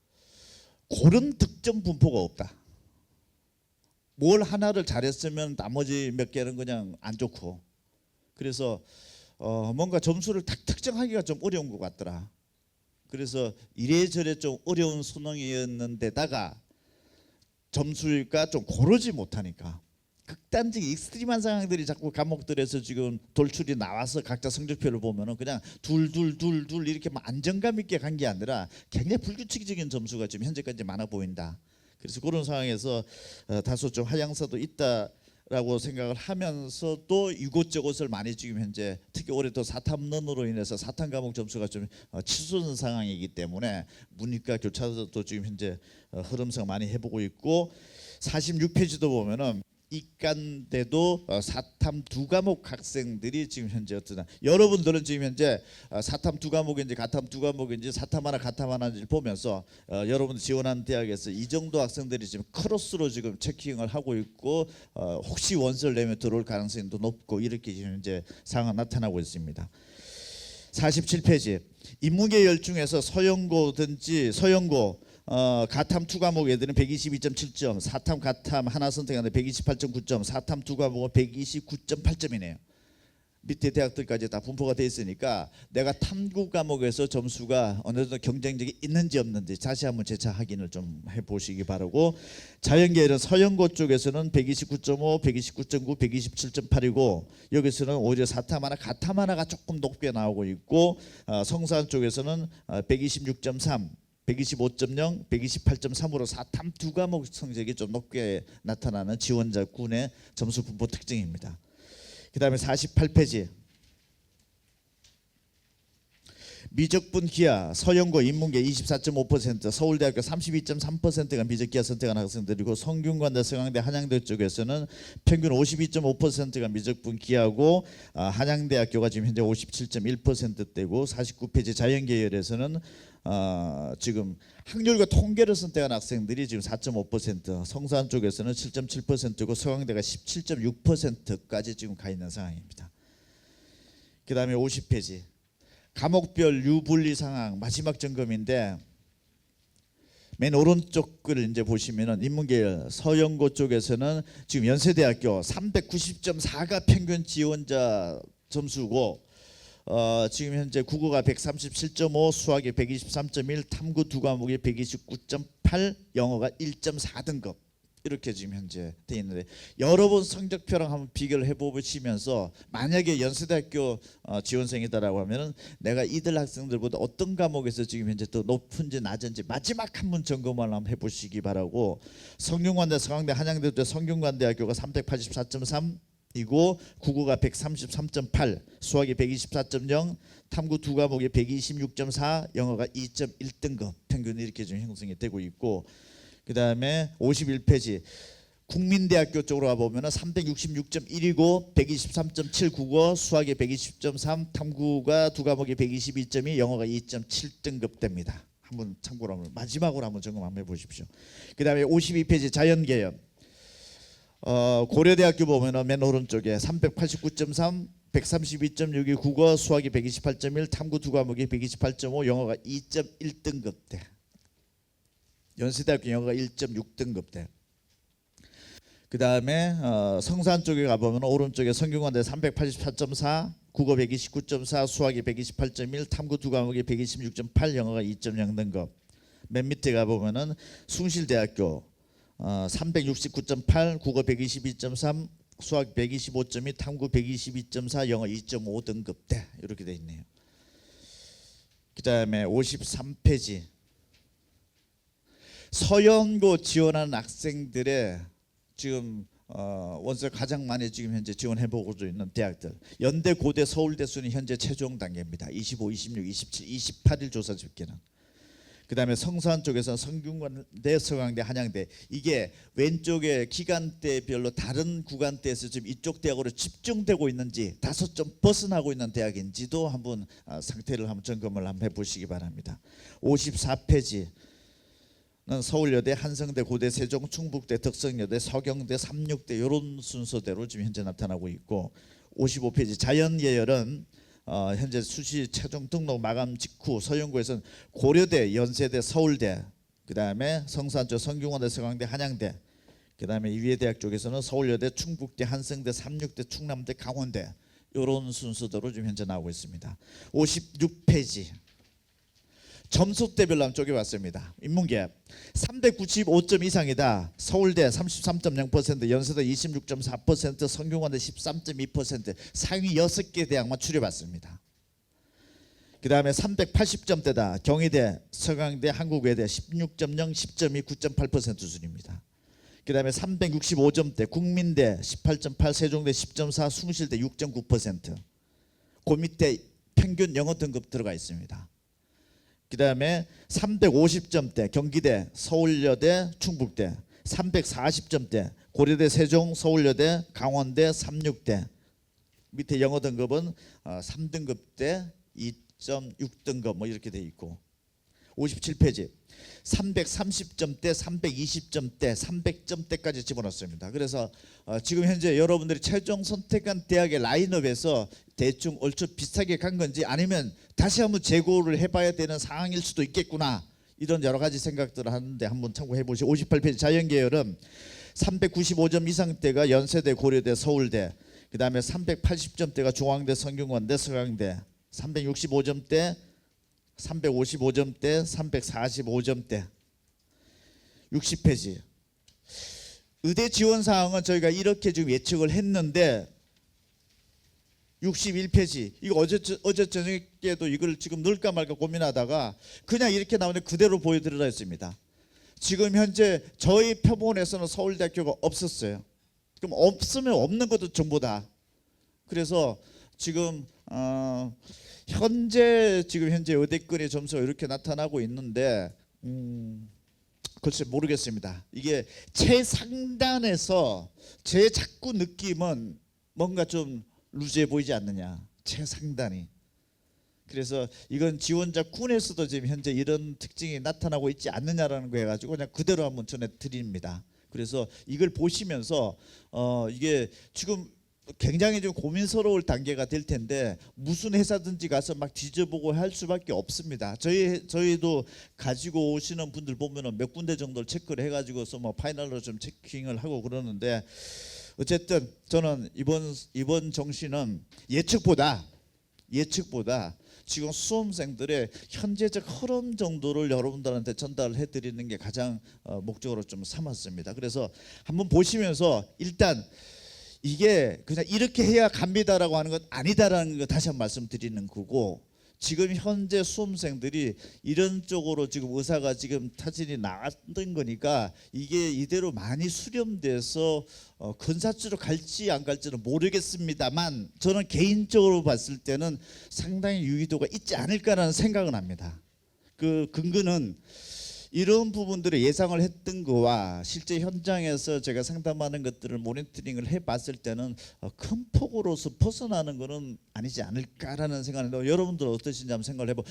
고른 득점 분포가 없다. 뭘 하나를 잘했으면 나머지 몇 개는 그냥 안 좋고. 그래서 뭔가 점수를 딱 특정하기가 좀 어려운 것 같더라. 그래서 이래저래 좀 어려운 수능이었는데다가 점수가 좀 고르지 못하니까 극단적인 익스트림한 상황들이 자꾸 과목들에서 지금 돌출이 나와서 각자 성적표를 보면은 그냥 둘 이렇게 막 안정감 있게 간 게 아니라 굉장히 불규칙적인 점수가 지금 현재까지 많아 보인다. 그래서 그런 상황에서 다소 좀 하향세도 있다라고 생각을 하면서도 이곳저곳을 많이 지금 현재 특히 올해 또 사탐론으로 인해서 사탐 과목 점수가 좀 치솟은 상황이기 때문에 문이과 교차도 지금 현재 흐름상 많이 해보고 있고 46페이지도 보면은 이과인데도 사탐 두 과목 학생들이 지금 현재 어떠나 여러분들은 지금 현재 사탐 두 과목인지 가탐 두 과목인지 사탐 하나 가탐 하나인지 보면서 여러분 지원한 대학에서 이 정도 학생들이 지금 크로스로 지금 체킹을 하고 있고 혹시 원서를 내면 들어올 가능성도 높고 이렇게 지금 현재 상황 나타나고 있습니다. 47페이지 인문계열 중에서 서영고든지 서영고 가탐 투 과목 애들은 122.7점, 사탐 가탐 하나 선택하는데 128.9점, 사탐 두 과목은 129.8점이네요. 밑에 대학들까지 다 분포가 돼 있으니까 내가 탐구 과목에서 점수가 어느 정도 경쟁력이 있는지 없는지 다시 한번 재차 확인을 좀 해보시기 바라고. 자연계열은 서영고 쪽에서는 129.5, 129.9, 127.8이고 여기서는 오히려 사탐 하나 가탐 하나가 조금 높게 나오고 있고 성산 쪽에서는 126.3 125.0, 128.3으로 사탐 두 과목 성적이 좀 높게 나타나는 지원자 군의 점수 분포 특징입니다. 그 다음에 48페이지 미적분 기하 서영고 인문계 24.5%, 서울대학교 32.3%가 미적 기하 선택한 학생들이고 성균관대, 서강대, 한양대 쪽에서는 평균 52.5%가 미적분 기하고 한양대학교가 지금 현재 57.1%대고 49페이지 자연계열에서는 지금 학렬과 통계를 선택한 학생들이 지금 4.5%, 성산 쪽에서는 7.7%고 서강대가 17.6%까지 지금 가 있는 상황입니다. 그 다음에 50페이지 과목별 유분리 상황 마지막 점검인데 맨 오른쪽 글을 이제 보시면은 인문계열 서영고 쪽에서는 지금 연세대학교 390.4가 평균 지원자 점수고 지금 현재 국어가 137.5, 수학이 123.1, 탐구 두 과목이 129.8, 영어가 1.4등급 이렇게 지금 현재 돼 있는데 여러분 성적표랑 한번 비교를 해보시면서 만약에 연세대학교 지원생이다라고 하면은 내가 이들 학생들보다 어떤 과목에서 지금 현재 더 높은지 낮은지 마지막 한번 점검을 한번 해보시기 바라고. 성균관대, 서강대, 한양대 성균관대학교가 384.3 이고 국어가 133.8, 수학이 124.0, 탐구 두 과목이 126.4, 영어가 2.1등급 평균이 이렇게 좀 형성이 되고 있고 그 다음에 51페이지 국민대학교 쪽으로 가보면 366.1이고 123.7 국어, 수학이 120.3, 탐구가 두 과목이 122.2, 영어가 2.7등급 됩니다. 한번 참고로 한번 마지막으로 한번 점검 한번 해보십시오. 그 다음에 52페이지 자연계열 고려대학교 보면은 맨 오른쪽에 389.3, 132.6이 국어, 수학이 128.1, 탐구 두 과목이 128.5, 영어가 2.1등급대. 연세대학교 영어가 1.6등급대. 그 다음에 성산 쪽에 가보면 오른쪽에 성균관대 384.4, 국어 129.4, 수학이 128.1, 탐구 두 과목이 126.8, 영어가 2.0등급. 맨 밑에 가보면은 숭실대학교 369.8, 국어 122.3, 수학 125.2, 탐구 122.4, 영어 2.5등급대 이렇게 돼 있네요. 그 다음에 53페이지 서연고 지원하는 학생들의 지금 원서 가장 많이 지금 현재 지원해보고 있는 대학들, 연대, 고대, 서울대 순위 현재 최종 단계입니다. 25, 26, 27, 28일 조사 집계는. 그 다음에 성산 쪽에서 성균관대, 서강대, 한양대, 이게 왼쪽에 기간대별로 다른 구간대에서 지금 이쪽 대학으로 집중되고 있는지, 다소 좀 벗어나고 있는 대학인지도 한번 상태를 한번 점검을 한번 해보시기 바랍니다. 54페이지 서울여대, 한성대, 고대, 세종, 충북대, 덕성여대, 서경대, 삼육대 이런 순서대로 지금 현재 나타나고 있고, 55페이지 자연예열은 현재 수시 최종 등록 마감 직후 서연고에서는 고려대, 연세대, 서울대, 그 다음에 성산 쪽 성균관대, 서강대, 한양대, 그 다음에 이외대학 쪽에서는 서울여대, 충북대, 한성대, 삼육대, 충남대, 강원대 이런 순서대로 지금 현재 나오고 있습니다. 56페이지 점수대별로 한번 쪼개봤습니다. 인문계 395점 이상이다. 서울대 33.0%, 연세대 26.4%, 성균관대 13.2%, 상위 6개 대학만 추려봤습니다. 그 다음에 380점대다. 경희대, 서강대, 한국외대 16.0, 10.2, 9.8% 수준입니다. 그 다음에 365점대 국민대 18.8, 세종대 10.4, 숭실대 6.9%. 그 밑에 평균 영어 등급 들어가 있습니다. 그 다음에 350점대 경기대, 서울여대, 충북대, 340점대 고려대, 세종, 서울여대, 강원대, 삼육대. 밑에 영어 등급은 3등급대, 2.6등급 뭐 이렇게 돼 있고, 57페이지 330점대, 320점대, 300점대까지 집어넣습니다. 그래서 지금 현재 여러분들이 최종 선택한 대학의 라인업에서 대충 얼추 비슷하게 간 건지, 아니면 다시 한번 재고를 해봐야 되는 상황일 수도 있겠구나, 이런 여러 가지 생각들을 하는데 한번 참고해 보시고, 58페이지 자연계열은 395점 이상대가 연세대, 고려대, 서울대, 그 다음에 380점대가 중앙대, 성균관대, 서강대, 365점대, 355점대, 345점대. 60페이지 의대 지원 사항은 저희가 이렇게 지금 예측을 했는데, 61페이지 이거 어제 저녁에도 이걸 지금 넣을까 말까 고민하다가 그냥 이렇게 나오는데 그대로 보여드리라 했습니다. 지금 현재 저희 표본에서는 서울대학교가 없었어요. 그럼 없으면 없는 것도 전부다. 그래서 지금 지금 현재 의대권의 점수가 이렇게 나타나고 있는데, 글쎄 모르겠습니다. 이게 최상단에서 제 자꾸 느낌은 뭔가 좀 루즈해 보이지 않느냐, 최상단이. 그래서 이건 지원자군에서도 지금 현재 이런 특징이 나타나고 있지 않느냐라는 거 해가지고 그냥 그대로 한번 전해드립니다. 그래서 이걸 보시면서 이게 지금 굉장히 좀 고민스러울 단계가 될 텐데, 무슨 회사든지 가서 막 뒤져보고 할 수밖에 없습니다. 저희도 가지고 오시는 분들 보면은 몇 군데 정도를 체크를 해가지고서 뭐 파이널로 좀 체킹을 하고 그러는데, 어쨌든 저는 이번 정시는 예측보다 지금 수험생들의 현재적 흐름 정도를 여러분들한테 전달을 해드리는 게 가장 목적으로 좀 삼았습니다. 그래서 한번 보시면서 일단 이게 그냥 이렇게 해야 갑니다라고 하는 건 아니다라는 거 다시 한번 말씀드리는 거고, 지금 현재 수험생들이 이런 쪽으로 지금 의사가 지금 타진이 나왔던 거니까 이게 이대로 많이 수렴돼서 근사치로 갈지 안 갈지는 모르겠습니다만, 저는 개인적으로 봤을 때는 상당히 유의도가 있지 않을까라는 생각은 합니다. 그 근거는 이런 부분들을 예상을 했던 거와 실제 현장에서 제가 상담하는 것들을 모니터링을 해봤을 때는 큰 폭으로서 벗어나는 것은 아니지 않을까라는 생각인데, 여러분들은 어떠신지 한번 생각을 해보고,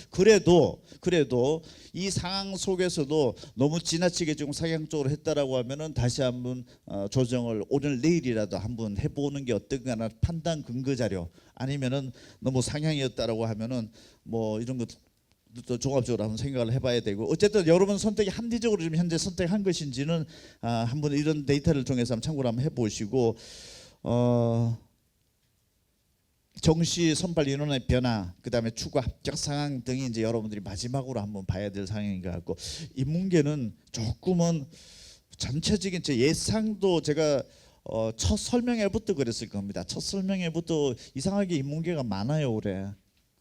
그래도 이 상황 속에서도 너무 지나치게 좀 상향적으로 했다라고 하면은 다시 한번 조정을 오늘 내일이라도 한번 해보는 게 어떤가나 판단 근거 자료, 아니면은 너무 상향이었다라고 하면은 뭐 이런 것 또 종합적으로 한번 생각을 해봐야 되고, 어쨌든 여러분 선택이 합리적으로 지금 현재 선택한 것인지는 한번 이런 데이터를 통해서 한번 참고를 한번 해보시고, 정시 선발 인원의 변화, 그 다음에 추가 합격 상황 등이 이제 여러분들이 마지막으로 한번 봐야 될 상황인 것 같고, 인문계는 조금은 전체적인 제 예상도 제가 첫 설명회부터 그랬을 겁니다. 첫 설명회부터 이상하게 인문계가 많아요 올해.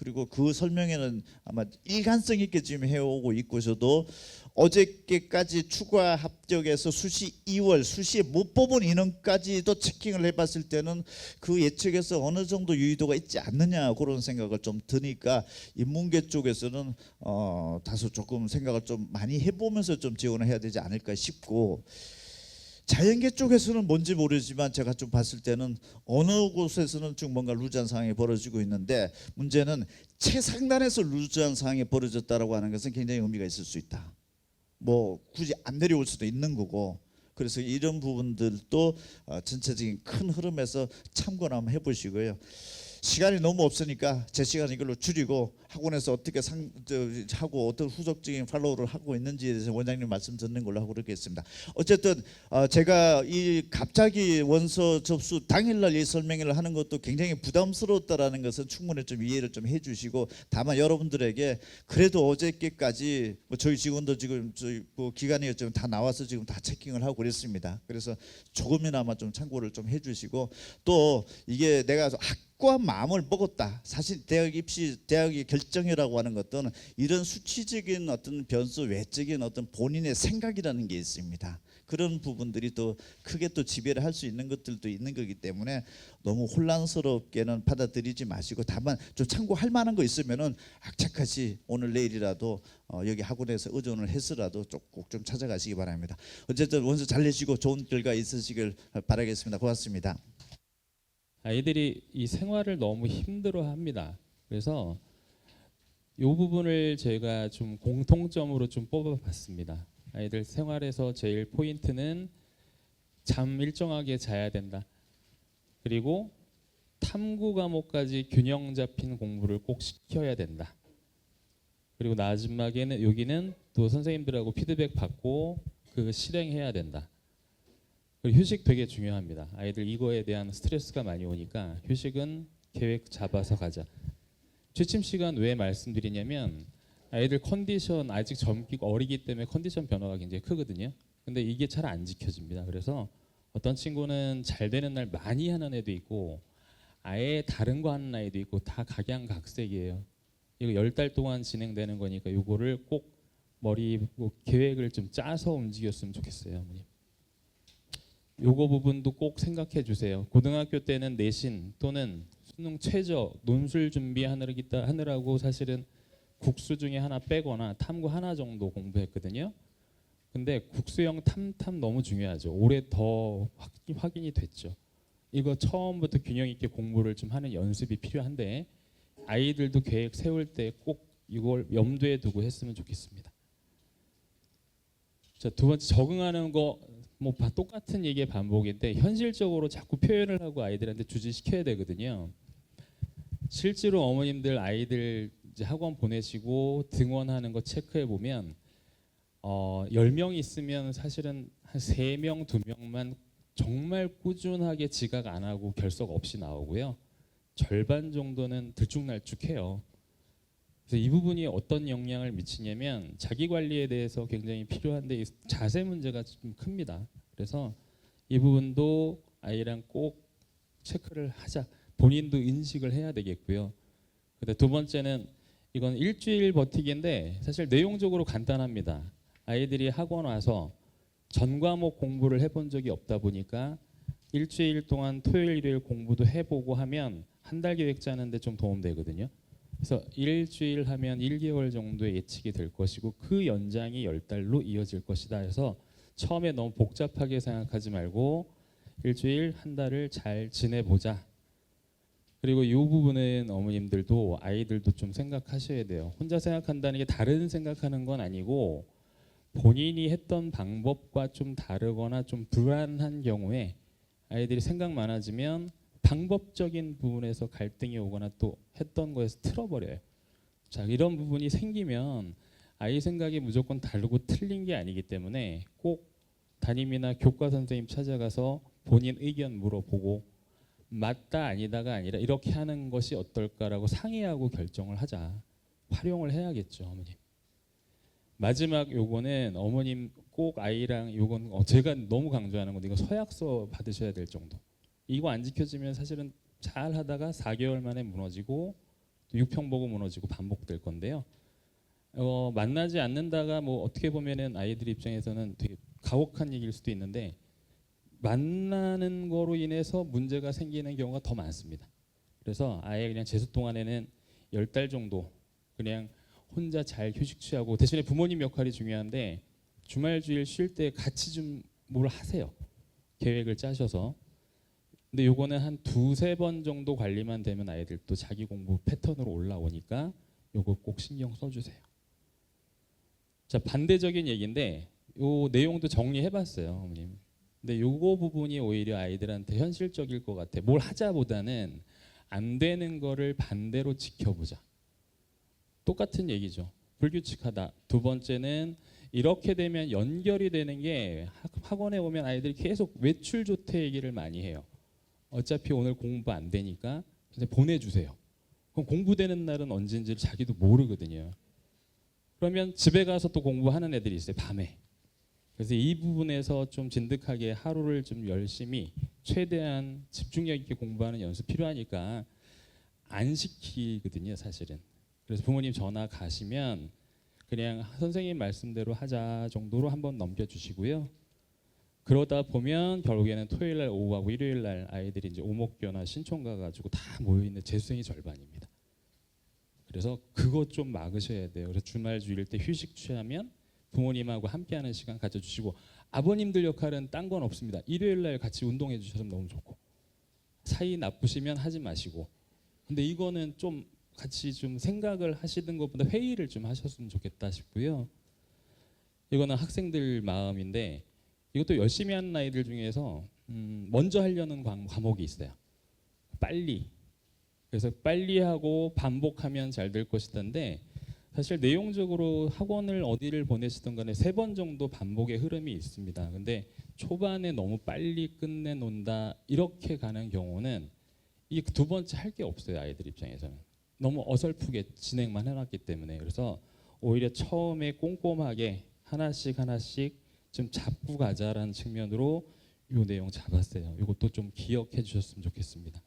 그리고 그 설명회는 아마 일관성 있게 지금 해오고 있고, 저도 어저께까지 추가 합격해서 수시 2월 수시에 못 뽑은 인원까지도 체킹을 해봤을 때는 그 예측에서 어느 정도 유의도가 있지 않느냐, 그런 생각을 좀 드니까 인문계 쪽에서는 다소 조금 생각을 좀 많이 해보면서 좀 지원을 해야 되지 않을까 싶고, 자연계 쪽에서는 뭔지 모르지만 제가 좀 봤을 때는 어느 곳에서는 좀 뭔가 루즈한 상황이 벌어지고 있는데, 문제는 최상단에서 루즈한 상황이 벌어졌다라고 하는 것은 굉장히 의미가 있을 수 있다. 뭐 굳이 안 내려올 수도 있는 거고, 그래서 이런 부분들도 전체적인 큰 흐름에서 참고를 한번 해보시고요. 시간이 너무 없으니까 제 시간 이걸로 줄이고, 학원에서 어떻게 하고 어떤 후속적인 팔로우를 하고 있는지에 대해서 원장님 말씀 듣는 걸로 하고 그러겠습니다. 어쨌든 제가 이 갑자기 원서 접수 당일날 이 설명회를 하는 것도 굉장히 부담스러웠다라는 것은 충분히 좀 이해를 좀 해주시고, 다만 여러분들에게 그래도 어저께까지 뭐 저희 직원도 지금 저희 뭐 기관이 지금 다 나와서 지금 다 체킹을 하고 그랬습니다. 그래서 조금이나마 좀 참고를 좀 해주시고, 또 이게 내가 확고한 마음을 먹었다. 사실 대학 입시, 대학의 결정이라고 하는 것들은 이런 수치적인 어떤 변수, 외적인 어떤 본인의 생각이라는 게 있습니다. 그런 부분들이 또 크게 또 지배를 할 수 있는 것들도 있는 거기 때문에 너무 혼란스럽게는 받아들이지 마시고, 다만 좀 참고할 만한 거 있으면은 악착같이 오늘 내일이라도 여기 학원에서 의존을 해서라도 꼭 좀 찾아가시기 바랍니다. 어쨌든 원서 잘 내시고 좋은 결과 있으시길 바라겠습니다. 고맙습니다. 아이들이 이 생활을 너무 힘들어합니다. 그래서 이 부분을 제가 좀 공통점으로 좀 뽑아봤습니다. 아이들 생활에서 제일 포인트는 잠 일정하게 자야 된다. 그리고 탐구 과목까지 균형 잡힌 공부를 꼭 시켜야 된다. 그리고 마지막에는 여기는 또 선생님들하고 피드백 받고 그 실행해야 된다. 그리고 휴식 되게 중요합니다. 아이들 이거에 대한 스트레스가 많이 오니까 휴식은 계획 잡아서 가자. 취침 시간 왜 말씀드리냐면, 아이들 컨디션 아직 젊고 어리기 때문에 컨디션 변화가 굉장히 크거든요. 근데 이게 잘 안 지켜집니다. 그래서 어떤 친구는 잘 되는 날 많이 하는 애도 있고 아예 다른 거 하는 아이도 있고, 다 각양각색이에요. 이거 10달 동안 진행되는 거니까 이거를 꼭 계획을 좀 짜서 움직였으면 좋겠어요, 어머님. 요거 부분도 꼭 생각해 주세요. 고등학교 때는 내신 또는 수능 최저, 논술 준비하느라고 사실은 국수 중에 하나 빼거나 탐구 하나 정도 공부했거든요. 근데 국수형 탐 너무 중요하죠. 올해 더 확인이 됐죠. 이거 처음부터 균형 있게 공부를 좀 하는 연습이 필요한데, 아이들도 계획 세울 때 꼭 이걸 염두에 두고 했으면 좋겠습니다. 자, 두 번째, 적응하는 거 뭐 똑같은 얘기의 반복인데 현실적으로 자꾸 표현을 하고 아이들한테 주지시켜야 되거든요. 실제로 어머님들 아이들 이제 학원 보내시고 등원하는 거 체크해 보면 10명 있으면 사실은 한 3명, 2명만 정말 꾸준하게 지각 안 하고 결석 없이 나오고요. 절반 정도는 들쭉날쭉해요. 그래서 이 부분이 어떤 영향을 미치냐면 자기 관리에 대해서 굉장히 필요한데 자세 문제가 좀 큽니다. 그래서 이 부분도 아이랑 꼭 체크를 하자. 본인도 인식을 해야 되겠고요. 근데 두 번째는 이건 일주일 버티기인데 사실 내용적으로 간단합니다. 아이들이 학원 와서 전 과목 공부를 해본 적이 없다 보니까 일주일 동안 토요일, 일요일 공부도 해보고 하면 한 달 계획 짜는데 좀 도움되거든요. 그래서 일주일 하면 1개월 정도의 예측이 될 것이고 그 연장이 10달로 이어질 것이다 해서 처음에 너무 복잡하게 생각하지 말고 일주일, 한 달을 잘 지내보자. 그리고 이 부분은 어머님들도 아이들도 좀 생각하셔야 돼요. 혼자 생각한다는 게 다른 생각하는 건 아니고 본인이 했던 방법과 좀 다르거나 좀 불안한 경우에 아이들이 생각 많아지면 방법적인 부분에서 갈등이 오거나 또 했던 거에서 틀어버려요. 자, 이런 부분이 생기면 아이 생각이 무조건 다르고 틀린 게 아니기 때문에 꼭 담임이나 교과 선생님 찾아가서 본인 의견 물어보고 맞다 아니다가 아니라 이렇게 하는 것이 어떨까라고 상의하고 결정을 하자. 활용을 해야겠죠, 어머님. 마지막 요거는 어머님 꼭 아이랑 요건 제가 너무 강조하는 건데 이거 서약서 받으셔야 될 정도. 이거 안 지켜지면 사실은 잘 하다가 4개월 만에 무너지고 또 유평 보고 무너지고 반복될 건데요. 만나지 않는다가 뭐 어떻게 보면은 아이들 입장에서는 되게 가혹한 얘기일 수도 있는데 만나는 거로 인해서 문제가 생기는 경우가 더 많습니다. 그래서 아예 그냥 재수 동안에는 10달 정도 그냥 혼자 잘 휴식 취하고 대신에 부모님 역할이 중요한데 주말 주일 쉴 때 같이 좀 뭘 하세요. 계획을 짜셔서. 근데 요거는 한 2~3번 정도 관리만 되면 아이들도 자기 공부 패턴으로 올라오니까 요거 꼭 신경 써주세요. 자, 반대적인 얘기인데 요 내용도 정리해봤어요, 어머님. 근데 요거 부분이 오히려 아이들한테 현실적일 것 같아. 뭘 하자보다는 안 되는 거를 반대로 지켜보자. 똑같은 얘기죠. 불규칙하다. 두 번째는 이렇게 되면 연결이 되는 게 학원에 오면 아이들이 계속 외출 조퇴 얘기를 많이 해요. 어차피 오늘 공부 안 되니까 보내주세요. 그럼 공부되는 날은 언제인지 자기도 모르거든요. 그러면 집에 가서 또 공부하는 애들이 있어요. 밤에. 그래서 이 부분에서 좀 진득하게 하루를 좀 열심히 최대한 집중력 있게 공부하는 연습 필요하니까 안 시키거든요, 사실은. 그래서 부모님 전화 가시면 그냥 선생님 말씀대로 하자 정도로 한번 넘겨주시고요. 그러다 보면 결국에는 토요일 날 오후하고 일요일 날 아이들이 이제 오목교나 신촌 가가지고 다 모여 있는 재수생이 절반입니다. 그래서 그것 좀 막으셔야 돼요. 그래서 주말 주일 때 휴식 취하면 부모님하고 함께하는 시간 가져주시고 아버님들 역할은 딴 건 없습니다. 일요일 날 같이 운동해 주셔서 너무 좋고 사이 나쁘시면 하지 마시고 근데 이거는 좀 같이 좀 생각을 하시는 것보다 회의를 좀 하셨으면 좋겠다 싶고요. 이거는 학생들 마음인데 이것도 열심히 하는 아이들 중에서 먼저 하려는 과목이 있어요. 빨리. 그래서 빨리 하고 반복하면 잘 될 것이던데 사실 내용적으로 학원을 어디를 보내시든 간에 3번 정도 반복의 흐름이 있습니다. 근데 초반에 너무 빨리 끝내놓는다 이렇게 가는 경우는 이 두 번째 할 게 없어요. 아이들 입장에서는. 너무 어설프게 진행만 해놨기 때문에 그래서 오히려 처음에 꼼꼼하게 하나씩 좀 잡고 가자라는 측면으로 이 내용 잡았어요. 이것도 좀 기억해 주셨으면 좋겠습니다.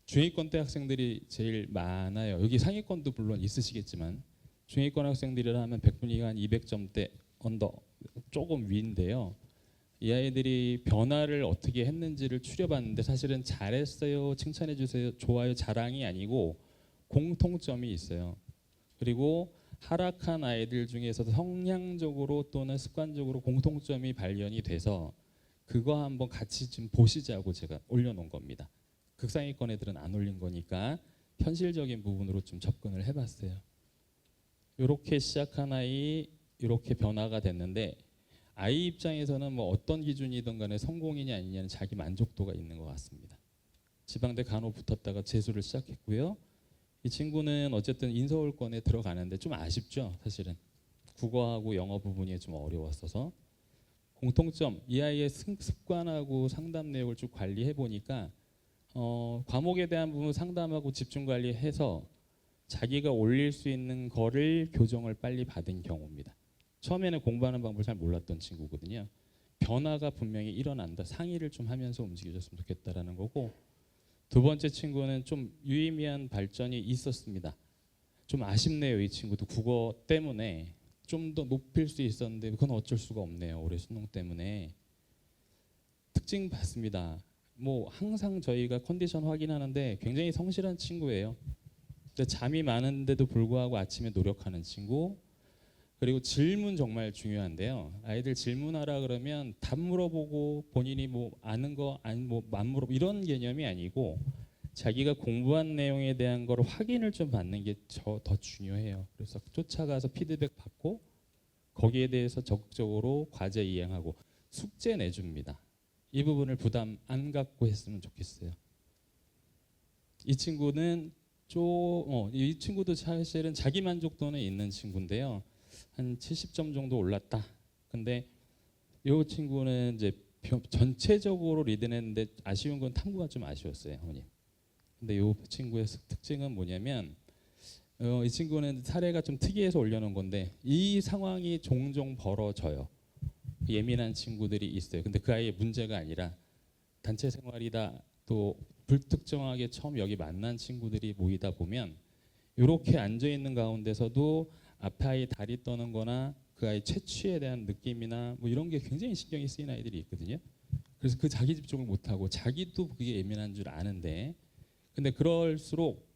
중위권 대 학생들이 제일 많아요. 여기 상위권도 물론 있으시겠지만 중위권 학생들이라면 100분위가 한 200점대 언더 조금 위인데요. 이 아이들이 변화를 어떻게 했는지를 추려봤는데 사실은 잘했어요, 칭찬해 주세요, 좋아요, 자랑이 아니고 공통점이 있어요. 그리고 하락한 아이들 중에서도 성향적으로 또는 습관적으로 공통점이 발견이 돼서 그거 한번 같이 좀 보시자고 제가 올려놓은 겁니다. 극상위권 애들은 안 올린 거니까 현실적인 부분으로 좀 접근을 해봤어요. 이렇게 시작한 아이, 이렇게 변화가 됐는데 아이 입장에서는 뭐 어떤 기준이든 간에 성공이냐 아니냐는 자기 만족도가 있는 것 같습니다. 지방대 간호 붙었다가 재수를 시작했고요. 이 친구는 어쨌든 인서울권에 들어가는데 좀 아쉽죠, 사실은. 국어하고 영어 부분이 좀 어려웠어서. 공통점, 이 아이의 습관하고 상담 내역을 쭉 관리해 보니까 과목에 대한 부분 상담하고 집중 관리해서 자기가 올릴 수 있는 거를 교정을 빨리 받은 경우입니다. 처음에는 공부하는 방법을 잘 몰랐던 친구거든요. 변화가 분명히 일어난다. 상의를 좀 하면서 움직여줬으면 좋겠다라는 거고 두 번째 친구는 좀 유의미한 발전이 있었습니다. 좀 아쉽네요. 이 친구도 국어 때문에 좀 더 높일 수 있었는데 그건 어쩔 수가 없네요. 올해 수능 때문에. 특징 봤습니다. 뭐 항상 저희가 컨디션 확인하는데 굉장히 성실한 친구예요. 근데 잠이 많은데도 불구하고 아침에 노력하는 친구. 그리고 질문 정말 중요한데요. 아이들 질문하라 그러면 답 물어보고 본인이 뭐 아는 거 아니 뭐안 물어 이런 개념이 아니고 자기가 공부한 내용에 대한 걸 확인을 좀 받는 게 더 중요해요. 그래서 쫓아가서 피드백 받고 거기에 대해서 적극적으로 과제 이행하고 숙제 내줍니다. 이 부분을 부담 안 갖고 했으면 좋겠어요. 이 친구는 이 친구도 사실은 자기 만족도는 있는 친구인데요. 한 70점 정도 올랐다. 근데 이 친구는 이제 전체적으로 리드했는데 아쉬운 건 탐구가 좀 아쉬웠어요, 어머님. 근데 이 친구의 특징은 뭐냐면 이 친구는 사례가 좀 특이해서 올려놓은 건데 이 상황이 종종 벌어져요. 예민한 친구들이 있어요. 근데 그 아이의 문제가 아니라 단체 생활이다 또 불특정하게 처음 여기 만난 친구들이 모이다 보면 이렇게 앉아 있는 가운데서도 앞에 아이 다리 떠는 거나 그 아이 채취에 대한 느낌이나 뭐 이런 게 굉장히 신경이 쓰이는 아이들이 있거든요. 그래서 그 자기 집중을 못 하고 자기도 그게 예민한 줄 아는데 근데 그럴수록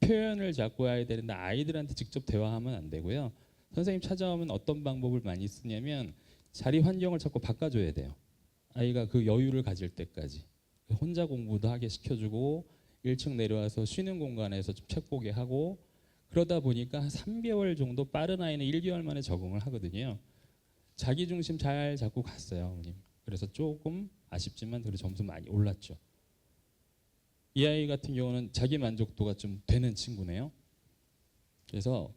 표현을 자꾸 해야 되는데 아이들한테 직접 대화하면 안 되고요. 선생님 찾아오면 어떤 방법을 많이 쓰냐면 자리 환경을 자꾸 바꿔줘야 돼요. 아이가 그 여유를 가질 때까지 혼자 공부도 하게 시켜주고 1층 내려와서 쉬는 공간에서 좀 책 보게 하고 그러다 보니까 한 3개월 정도 빠른 아이는 1개월 만에 적응을 하거든요. 자기 중심 잘 잡고 갔어요, 어머님. 그래서 조금 아쉽지만 그래도 점수 많이 올랐죠. 이 아이 같은 경우는 자기 만족도가 좀 되는 친구네요. 그래서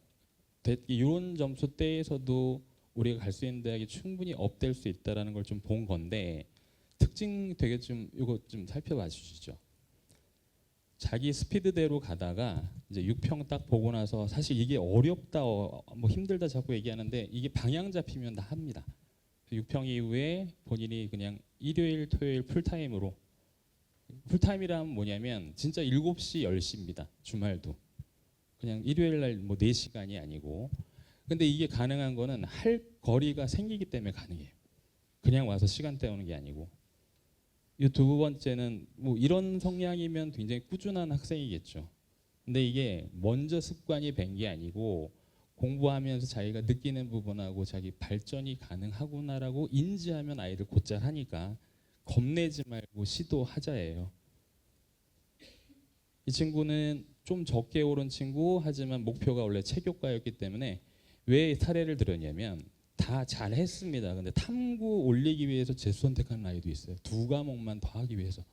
이런 점수대에서도 우리가 갈 수 있는 대학이 충분히 업될 수 있다라는 걸 좀 본 건데 특징 되게 좀 이거 좀 살펴봐 주시죠. 자기 스피드대로 가다가 이제 6평 딱 보고 나서 사실 이게 어렵다 뭐 힘들다 자꾸 얘기하는데 이게 방향 잡히면 다 합니다. 6평 이후에 본인이 그냥 일요일 토요일 풀타임으로 풀타임이라면 뭐냐면 진짜 7시 10시입니다. 주말도. 그냥 일요일 날 뭐 4시간이 아니고 근데 이게 가능한 거는 할 거리가 생기기 때문에 가능해요. 그냥 와서 시간 때우는 게 아니고 이 두 번째는 뭐 이런 성향이면 굉장히 꾸준한 학생이겠죠. 근데 이게 먼저 습관이 된 게 아니고 공부하면서 자기가 느끼는 부분하고 자기 발전이 가능하구나라고 인지하면 아이들 곧잘 하니까 겁내지 말고 시도하자예요. 이 친구는 좀 적게 오른 친구 하지만 목표가 원래 체교과였기 때문에 왜 사례를 들었냐면 다 잘했습니다. 근데 탐구 올리기 위해서 재수 선택하는 아이도 있어요. 2과목만 더 하기 위해서.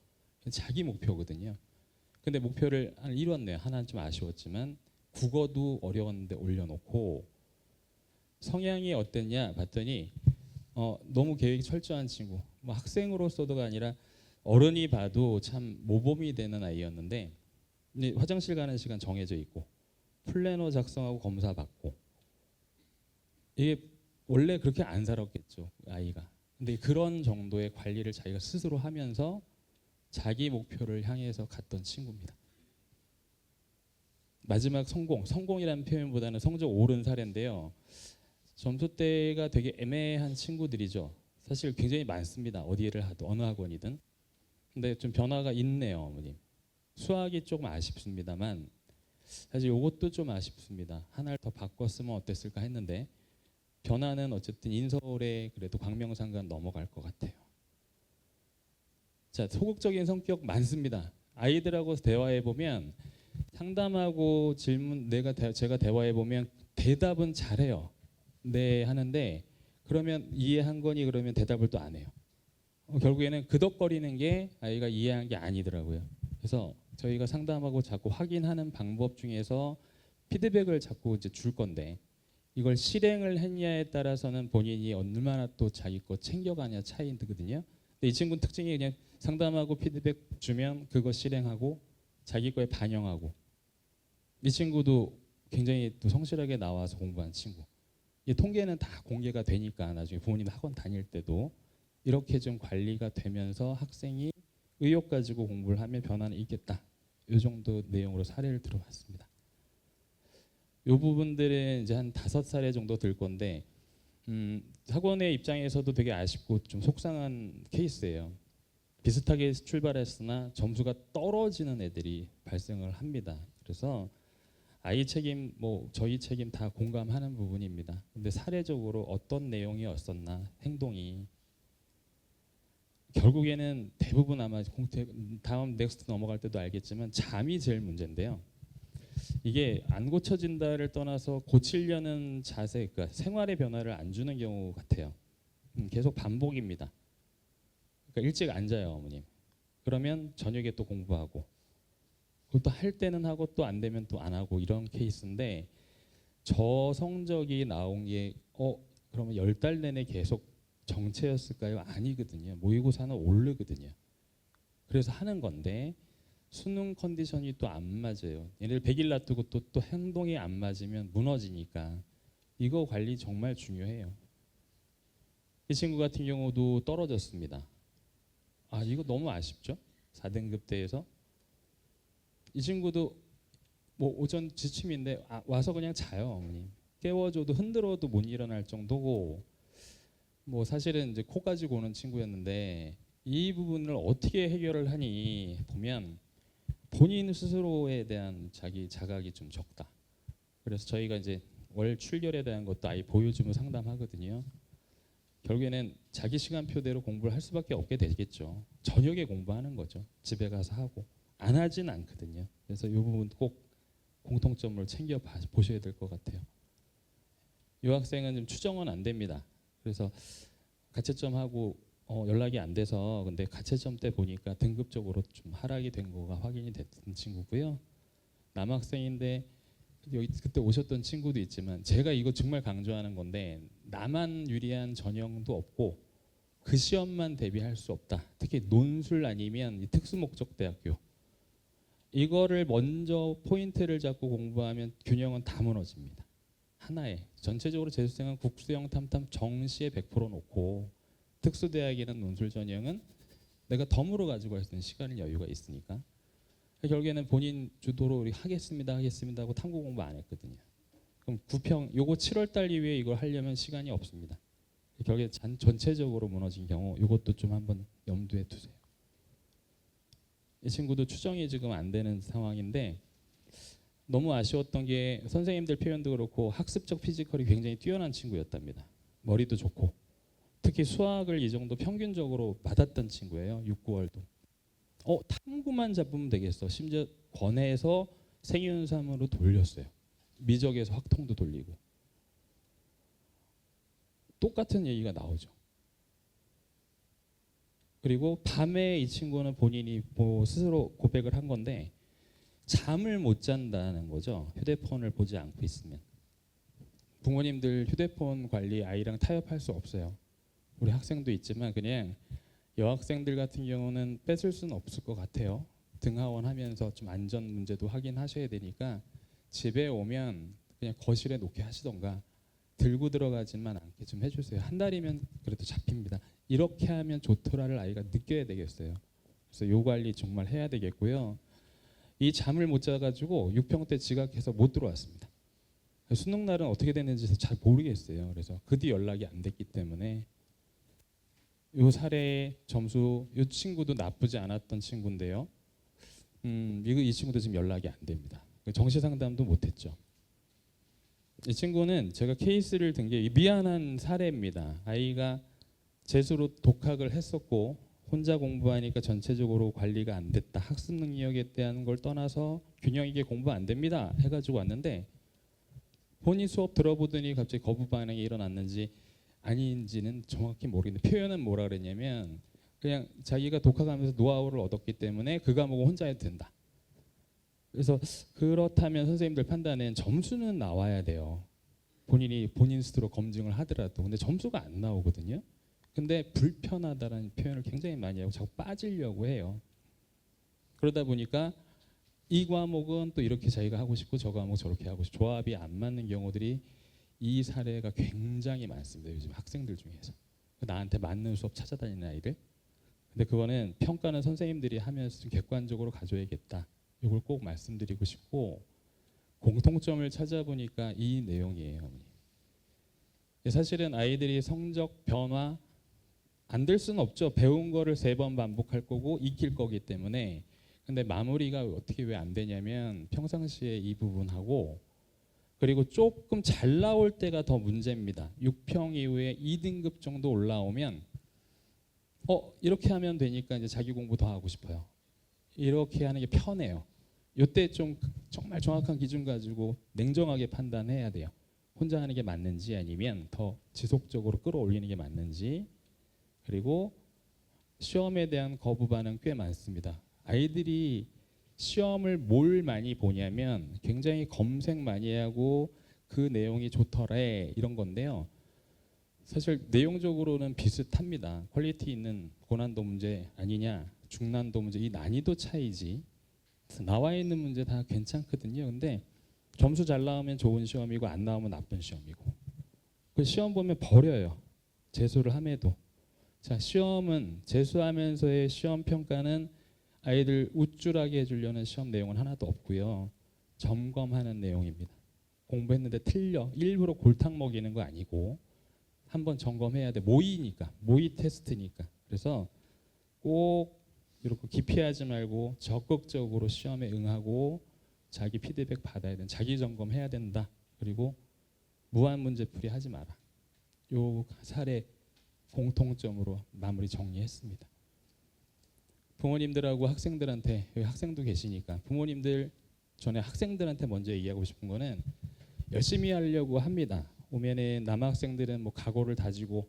자기 목표거든요. 근데 목표를 이뤘네요. 하나는 좀 아쉬웠지만 국어도 어려웠는데 올려놓고 성향이 어땠냐 봤더니 너무 계획이 철저한 친구. 뭐 학생으로서도가 아니라 어른이 봐도 참 모범이 되는 아이였는데 근데 화장실 가는 시간 정해져 있고 플래너 작성하고 검사 받고 이게 원래 그렇게 안 살았겠죠 아이가. 근데 그런 정도의 관리를 자기가 스스로 하면서 자기 목표를 향해서 갔던 친구입니다. 마지막 성공이라는 표현보다는 성적 오른 사례인데요. 점수대가 되게 애매한 친구들이죠. 사실 굉장히 많습니다. 어디를 하든 어느 학원이든. 근데 좀 변화가 있네요, 어머님. 수학이 조금 아쉽습니다만 사실 이것도 좀 아쉽습니다. 하나를 더 바꿨으면 어땠을까 했는데 변화는 어쨌든 인서울에 그래도 광명상관 넘어갈 것 같아요. 자, 소극적인 성격 많습니다. 아이들하고 대화해 보면 상담하고 질문 제가 대화해 보면 대답은 잘해요. 네 하는데 그러면 이해한 거니 그러면 대답을 또 안 해요. 결국에는 그덕거리는 게 아이가 이해한 게 아니더라고요. 그래서 저희가 상담하고 자꾸 확인하는 방법 중에서 피드백을 자꾸 이제 줄 건데 이걸 실행을 했냐에 따라서는 본인이 얼마나 또 자기 거 챙겨가냐 차이거든요. 근데 이 친구는 특징이 그냥 상담하고 피드백 주면 그거 실행하고 자기 거에 반영하고 이 친구도 굉장히 또 성실하게 나와서 공부한 친구. 이 통계는 다 공개가 되니까 나중에 부모님 학원 다닐 때도 이렇게 좀 관리가 되면서 학생이 의욕 가지고 공부를 하면 변화는 있겠다. 이 정도 내용으로 사례를 들어봤습니다. 이 부분들은 이제 한 5사례 정도 들 건데 학원의 입장에서도 되게 아쉽고 좀 속상한 케이스예요. 비슷하게 출발했으나 점수가 떨어지는 애들이 발생을 합니다. 그래서 아이 책임, 뭐 저희 책임 다 공감하는 부분입니다. 근데 사례적으로 어떤 내용이었었나 행동이 결국에는 대부분 아마 다음 넥스트 넘어갈 때도 알겠지만 잠이 제일 문제인데요. 이게 안 고쳐진다를 떠나서 고치려는 자세, 그러니까 생활의 변화를 안 주는 경우 같아요. 계속 반복입니다. 그러니까 일찍 앉아요, 어머님. 그러면 저녁에 또 공부하고, 그것도 할 때는 하고 또 안 되면 또 안 하고 이런 케이스인데 저 성적이 나온 게 그러면 10달 내내 계속 정체였을까요? 아니거든요. 모의고사는 오르거든요. 그래서 하는 건데 수능 컨디션이 또 안 맞아요. 얘를 100일 놔두고 또 행동이 안 맞으면 무너지니까 이거 관리 정말 중요해요. 이 친구 같은 경우도 떨어졌습니다. 이거 너무 아쉽죠? 4등급 대에서 이 친구도 뭐 오전 지침인데 와서 그냥 자요. 어머님 깨워줘도 흔들어도 못 일어날 정도고, 뭐 사실은 이제 코까지 고는 친구였는데 이 부분을 어떻게 해결을 하니 보면 본인 스스로에 대한 자기 자각이 좀 적다. 그래서 저희가 이제 월 출결에 대한 것도 아예 보여주면 상담하거든요. 결국에는 자기 시간표대로 공부를 할 수밖에 없게 되겠죠. 저녁에 공부하는 거죠. 집에 가서 하고 안 하진 않거든요. 그래서 이 부분 꼭 공통점을 챙겨 보셔야 될 것 같아요. 이 학생은 좀 추정은 안 됩니다. 그래서 가채점하고 연락이 안 돼서, 근데 가채점 때 보니까 등급적으로 좀 하락이 된 거가 확인이 됐던 친구고요. 남학생인데 여기 그때 오셨던 친구도 있지만 제가 이거 정말 강조하는 건데, 나만 유리한 전형도 없고 그 시험만 대비할 수 없다. 특히 논술 아니면 이 특수목적대학교, 이거를 먼저 포인트를 잡고 공부하면 균형은 다 무너집니다. 하나에 전체적으로 재수생은 국수형 탐탐 정시에 100% 놓고, 특수대학이나 논술 전형은 내가 덤으로 가지고 할 수 있는 시간을 여유가 있으니까 결국에는 본인 주도로 우리 하겠습니다 하고 탐구 공부 안 했거든요. 그럼 9평 요거 7월 달 이후에 이걸 하려면 시간이 없습니다. 결국에 전체적으로 무너진 경우 이것도 좀 한번 염두에 두세요. 이 친구도 추정이 지금 안 되는 상황인데, 너무 아쉬웠던 게 선생님들 표현도 그렇고 학습적 피지컬이 굉장히 뛰어난 친구였답니다. 머리도 좋고 특히 수학을 이 정도 평균적으로 맞았던 친구예요. 6, 9월도. 탐구만 잡으면 되겠어. 심지어 권해에서 생윤삼으로 돌렸어요. 미적에서 확통도 돌리고. 똑같은 얘기가 나오죠. 그리고 밤에 이 친구는 본인이 뭐 스스로 고백을 한 건데 잠을 못 잔다는 거죠. 휴대폰을 보지 않고 있으면. 부모님들 휴대폰 관리 아이랑 타협할 수 없어요. 우리 학생도 있지만 그냥 여학생들 같은 경우는 뺏을 수는 없을 것 같아요. 등하원 하면서 좀 안전 문제도 확인하셔야 되니까 집에 오면 그냥 거실에 놓게 하시던가 들고 들어가지만 않게 좀 해주세요. 한 달이면 그래도 잡힙니다. 이렇게 하면 좋더라를 아이가 느껴야 되겠어요. 그래서 요 관리 정말 해야 되겠고요. 이 잠을 못 자가지고 6평 때 지각해서 못 들어왔습니다. 수능 날은 어떻게 됐는지 잘 모르겠어요. 그래서 그 뒤 연락이 안 됐기 때문에 요 사례 점수, 요 친구도 나쁘지 않았던 친구인데요. 이 친구도 지금 연락이 안 됩니다. 정시 상담도 못했죠. 이 친구는 제가 케이스를 든 게 미안한 사례입니다. 아이가 재수로 독학을 했었고 혼자 공부하니까 전체적으로 관리가 안 됐다. 학습 능력에 대한 걸 떠나서 균형 있게 공부 안 됩니다. 해가지고 왔는데 본인 수업 들어보더니 갑자기 거부 반응이 일어났는지 아닌지는 정확히 모르겠는데, 표현은 뭐라 그랬냐면 그냥 자기가 독학하면서 노하우를 얻었기 때문에 그 과목은 혼자 해도 된다. 그래서 그렇다면 선생님들 판단엔 점수는 나와야 돼요. 본인 스스로 검증을 하더라도. 근데 점수가 안 나오거든요. 근데 불편하다라는 표현을 굉장히 많이 하고 자꾸 빠지려고 해요. 그러다 보니까 이 과목은 또 이렇게 자기가 하고 싶고 저 과목 저렇게 하고 싶고 조합이 안 맞는 경우들이, 이 사례가 굉장히 많습니다. 요즘 학생들 중에서 나한테 맞는 수업 찾아다니는 아이들. 근데 그거는 평가는 선생님들이 하면서 좀 객관적으로 가져야겠다. 이걸 꼭 말씀드리고 싶고, 공통점을 찾아보니까 이 내용이에요. 사실은 아이들이 성적 변화 안 될 수는 없죠. 배운 거를 3번 반복할 거고 익힐 거기 때문에. 근데 마무리가 어떻게 왜 안 되냐면 평상시에 이 부분하고, 그리고 조금 잘 나올 때가 더 문제입니다. 6평 이후에 2등급 정도 올라오면 이렇게 하면 되니까 이제 자기 공부 더 하고 싶어요. 이렇게 하는 게 편해요. 이때 좀 정말 정확한 기준 가지고 냉정하게 판단해야 돼요. 혼자 하는 게 맞는지 아니면 더 지속적으로 끌어올리는 게 맞는지. 그리고 시험에 대한 거부 반응 꽤 많습니다. 아이들이 시험을 뭘 많이 보냐면 굉장히 검색 많이 하고 그 내용이 좋더래 이런 건데요. 사실 내용적으로는 비슷합니다. 퀄리티 있는 고난도 문제 아니냐, 중난도 문제, 이 난이도 차이지. 나와 있는 문제 다 괜찮거든요. 근데 점수 잘 나오면 좋은 시험이고 안 나오면 나쁜 시험이고. 그 시험 보면 버려요. 재수를 함에도. 자, 시험은 재수하면서의 시험 평가는 아이들 우쭐하게 해주려는 시험 내용은 하나도 없고요. 점검하는 내용입니다. 공부했는데 틀려 일부러 골탕 먹이는 거 아니고 한번 점검해야 돼. 모의니까, 모의 테스트니까. 그래서 꼭 이렇게 기피하지 말고 적극적으로 시험에 응하고 자기 피드백 받아야 된다. 자기 점검해야 된다. 그리고 무한 문제풀이 하지 마라. 요 사례 공통점으로 마무리 정리했습니다. 부모님들하고 학생들한테, 여기 학생도 계시니까 부모님들 전에 학생들한테 먼저 얘기하고 싶은 거는 열심히 하려고 합니다. 오면은 남학생들은 뭐 각오를 다지고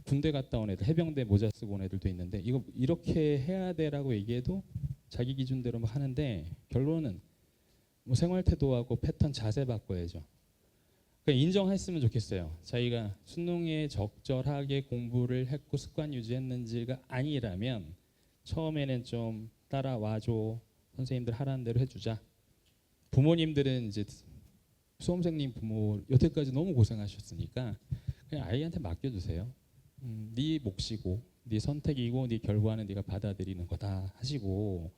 군대 갔다 온 애들, 해병대 모자 쓰고 온 애들도 있는데 이거 이렇게 해야 돼라고 얘기해도 자기 기준대로 막 하는데 결론은 뭐 생활 태도하고 패턴 자세 바꿔야죠. 그러니까 인정했으면 좋겠어요. 자기가 수능에 적절하게 공부를 했고 습관 유지했는지가 아니라면 처음에는 좀 따라와줘. 선생님들 하라는 대로 해주자. 부모님들은 이제 수험생님 부모 여태까지 너무 고생하셨으니까 그냥 아이한테 맡겨주세요. 네 몫이고 네 선택이고 네 결과는 네가 받아들이는 거다 하시고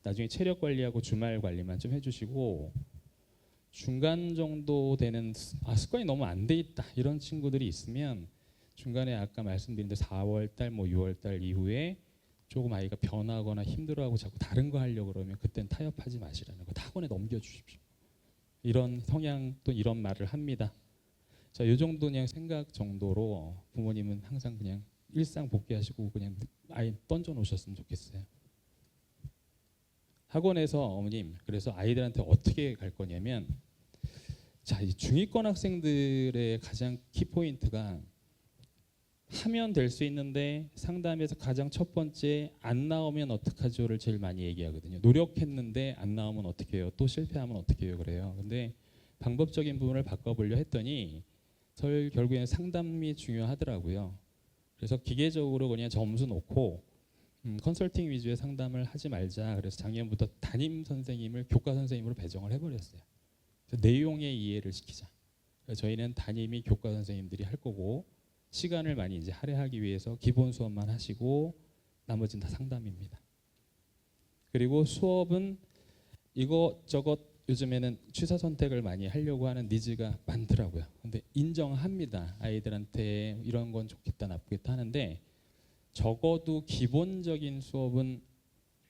나중에 체력 관리하고 주말 관리만 좀 해주시고 중간 정도 되는 습관이 너무 안 돼 있다 이런 친구들이 있으면 중간에 아까 말씀드린 대로 4월달 뭐 6월달 이후에 조금 아이가 변하거나 힘들어하고 자꾸 다른 거 하려고 그러면 그땐 타협하지 마시라는 거 학원에 넘겨주십시오. 이런 성향 또 이런 말을 합니다. 자, 요 정도 그냥 생각 정도로 부모님은 항상 그냥 일상 복귀하시고 그냥 아이 던져 놓으셨으면 좋겠어요. 학원에서 어머님 그래서 아이들한테 어떻게 갈 거냐면 자, 이 중위권 학생들의 가장 키포인트가 하면 될 수 있는데 상담에서 가장 첫 번째 안 나오면 어떡하죠를 제일 많이 얘기하거든요. 노력했는데 안 나오면 어떻게 해요? 또 실패하면 어떻게 해요? 그래요. 근데 방법적인 부분을 바꿔보려 했더니 결국에는 상담이 중요하더라고요. 그래서 기계적으로 그냥 점수 놓고 컨설팅 위주의 상담을 하지 말자. 그래서 작년부터 담임 선생님을 교과 선생님으로 배정을 해버렸어요. 그래서 내용의 이해를 시키자. 그래서 저희는 담임이 교과 선생님들이 할 거고 시간을 많이 이제 할애하기 위해서 기본 수업만 하시고 나머지는 다 상담입니다. 그리고 수업은 이것저것 요즘에는 취사 선택을 많이 하려고 하는 니즈가 많더라고요. 근데 인정합니다. 아이들한테 이런 건 좋겠다 나쁘겠다 하는데 적어도 기본적인 수업은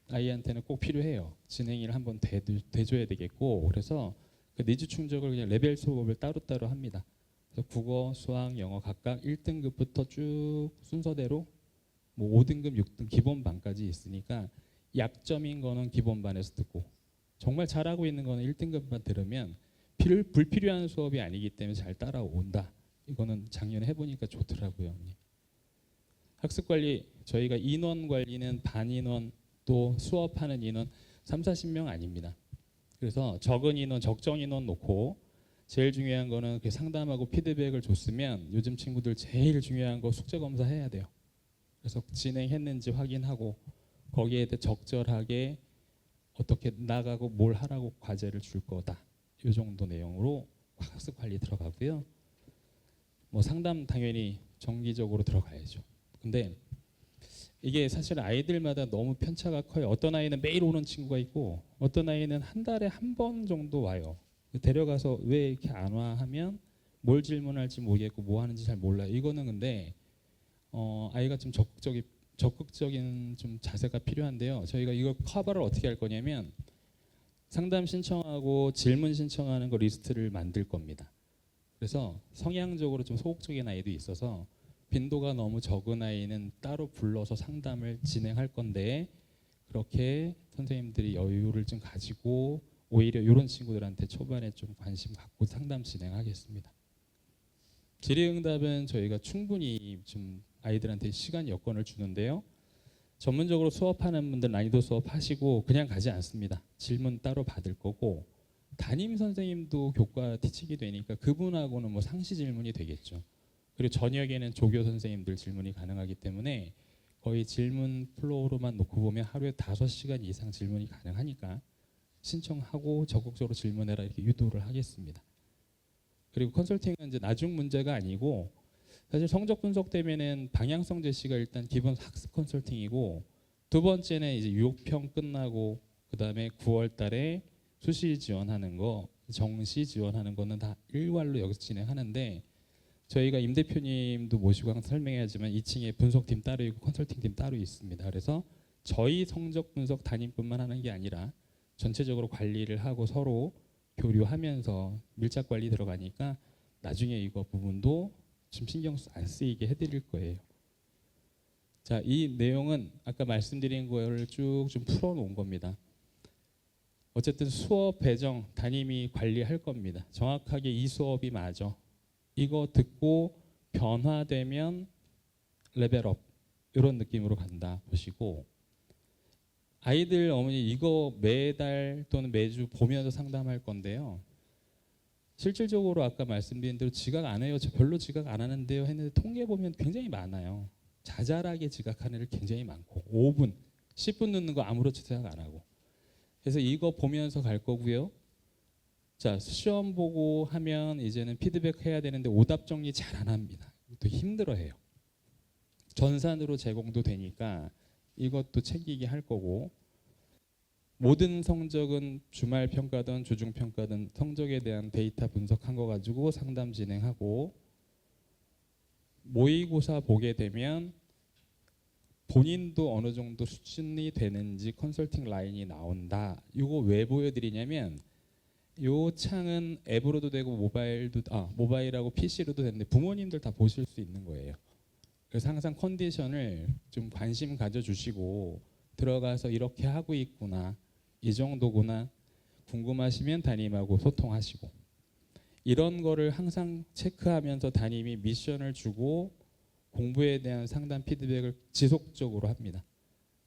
아이한테는 꼭 필요해요. 진행을 한번 대줘야 되겠고 그래서 그 니즈 충족을 그냥 레벨 수업을 따로따로 합니다. 그래서 국어, 수학, 영어 각각 1등급부터 쭉 순서대로 뭐 5등급, 6등급 기본반까지 있으니까 약점인 거는 기본반에서 듣고 정말 잘하고 있는 거는 1등급만 들으면 불필요한 수업이 아니기 때문에 잘 따라온다. 이거는 작년에 해보니까 좋더라고요. 학습관리 저희가 인원 관리는 반 인원 또 수업하는 인원 3, 40명 아닙니다. 그래서 적은 인원, 적정 인원 놓고 제일 중요한 거는 그 상담하고 피드백을 줬으면 요즘 친구들 제일 중요한 거 숙제 검사 해야 돼요. 그래서 진행했는지 확인하고 거기에 대해 적절하게 어떻게 나가고 뭘 하라고 과제를 줄 거다. 이 정도 내용으로 학습 관리 들어가고요. 뭐 상담 당연히 정기적으로 들어가야죠. 근데 이게 사실 아이들마다 너무 편차가 커요. 어떤 아이는 매일 오는 친구가 있고 어떤 아이는 한 달에 한 번 정도 와요. 데려가서 왜 이렇게 안 와 하면 뭘 질문할지 모르겠고 뭐 하는지 잘 몰라요. 이거는 근데 아이가 좀 적극적인 좀 자세가 필요한데요. 저희가 이걸 커버를 어떻게 할 거냐면 상담 신청하고 질문 신청하는 거 리스트를 만들 겁니다. 그래서 성향적으로 좀 소극적인 아이도 있어서 빈도가 너무 적은 아이는 따로 불러서 상담을 진행할 건데 그렇게 선생님들이 여유를 좀 가지고 오히려 이런 친구들한테 초반에 좀 관심 갖고 상담 진행하겠습니다. 질의응답은 저희가 충분히 좀 아이들한테 시간 여건을 주는데요. 전문적으로 수업하는 분들 난이도 수업 하시고 그냥 가지 않습니다. 질문 따로 받을 거고 담임 선생님도 교과 티치기 되니까 그분하고는 뭐 상시 질문이 되겠죠. 그리고 저녁에는 조교 선생님들 질문이 가능하기 때문에 거의 질문 플로우로만 놓고 보면 하루에 5시간 이상 질문이 가능하니까 신청하고 적극적으로 질문해라 이렇게 유도를 하겠습니다. 그리고 컨설팅은 이제 나중 문제가 아니고 사실 성적 분석 때문에는 방향성 제시가 일단 기본 학습 컨설팅이고 두 번째는 이제 유혹평 끝나고 그다음에 9월 달에 수시 지원하는 거, 정시 지원하는 거는 다 일괄로 여기서 진행하는데 저희가 임 대표님도 모시고 항상 설명해야지만 2층에 분석팀 따로 있고 컨설팅팀 따로 있습니다. 그래서 저희 성적 분석 담임뿐만 하는 게 아니라 전체적으로 관리를 하고 서로 교류하면서 밀착 관리 들어가니까 나중에 이거 부분도 좀 신경 안 쓰이게 해드릴 거예요. 자, 이 내용은 아까 말씀드린 거를 쭉 좀 풀어놓은 겁니다. 어쨌든 수업 배정 담임이 관리할 겁니다. 정확하게 이 수업이 맞아. 이거 듣고 변화되면 레벨업 이런 느낌으로 간다 보시고 아이들 어머니 이거 매달 또는 매주 보면서 상담할 건데요. 실질적으로 아까 말씀드린 대로 지각 안 해요. 저 별로 지각 안 하는데요 했는데 통계 보면 굉장히 많아요. 자잘하게 지각하는 애들 굉장히 많고 5분, 10분 늦는 거 아무렇지도 생각 안 하고 그래서 이거 보면서 갈 거고요. 자, 시험 보고 하면 이제는 피드백 해야 되는데 오답 정리 잘 안 합니다. 또 힘들어해요. 전산으로 제공도 되니까 이것도 챙기게 할 거고 모든 성적은 주말 평가든 주중 평가든 성적에 대한 데이터 분석한 거 가지고 상담 진행하고 모의고사 보게 되면 본인도 어느 정도 수준이 되는지 컨설팅 라인이 나온다. 이거 왜 보여드리냐면 요 창은 앱으로도 되고 모바일하고 PC로도 되는데 부모님들 다 보실 수 있는 거예요. 그래서 항상 컨디션을 좀 관심 가져주시고 들어가서 이렇게 하고 있구나 이 정도구나 궁금하시면 담임하고 소통하시고 이런 거를 항상 체크하면서 담임이 미션을 주고 공부에 대한 상담 피드백을 지속적으로 합니다.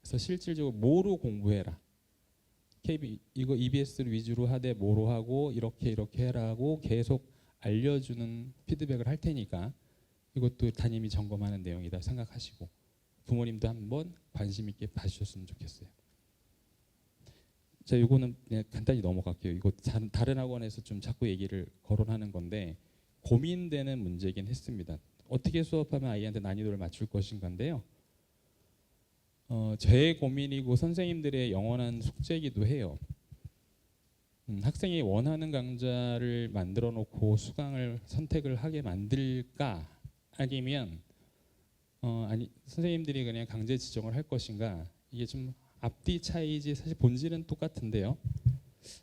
그래서 실질적으로 뭐로 공부해라. KB 이거 EBS를 위주로 하되 뭐로 하고 이렇게 해라고 계속 알려주는 피드백을 할 테니까 이것도 담임이 점검하는 내용이다 생각하시고 부모님도 한번 관심 있게 봐주셨으면 좋겠어요. 자, 이거는 그냥 간단히 넘어갈게요. 이거 다른 학원에서 좀 자꾸 얘기를 거론하는 건데 고민되는 문제긴 했습니다. 어떻게 수업하면 아이한테 난이도를 맞출 것인가인데요. 제 고민이고 선생님들의 영원한 숙제이기도 해요. 학생이 원하는 강좌를 만들어 놓고 수강을 선택을 하게 만들까 아니면 선생님들이 그냥 강제 지정을 할 것인가 이게 좀 앞뒤 차이지 사실 본질은 똑같은데요.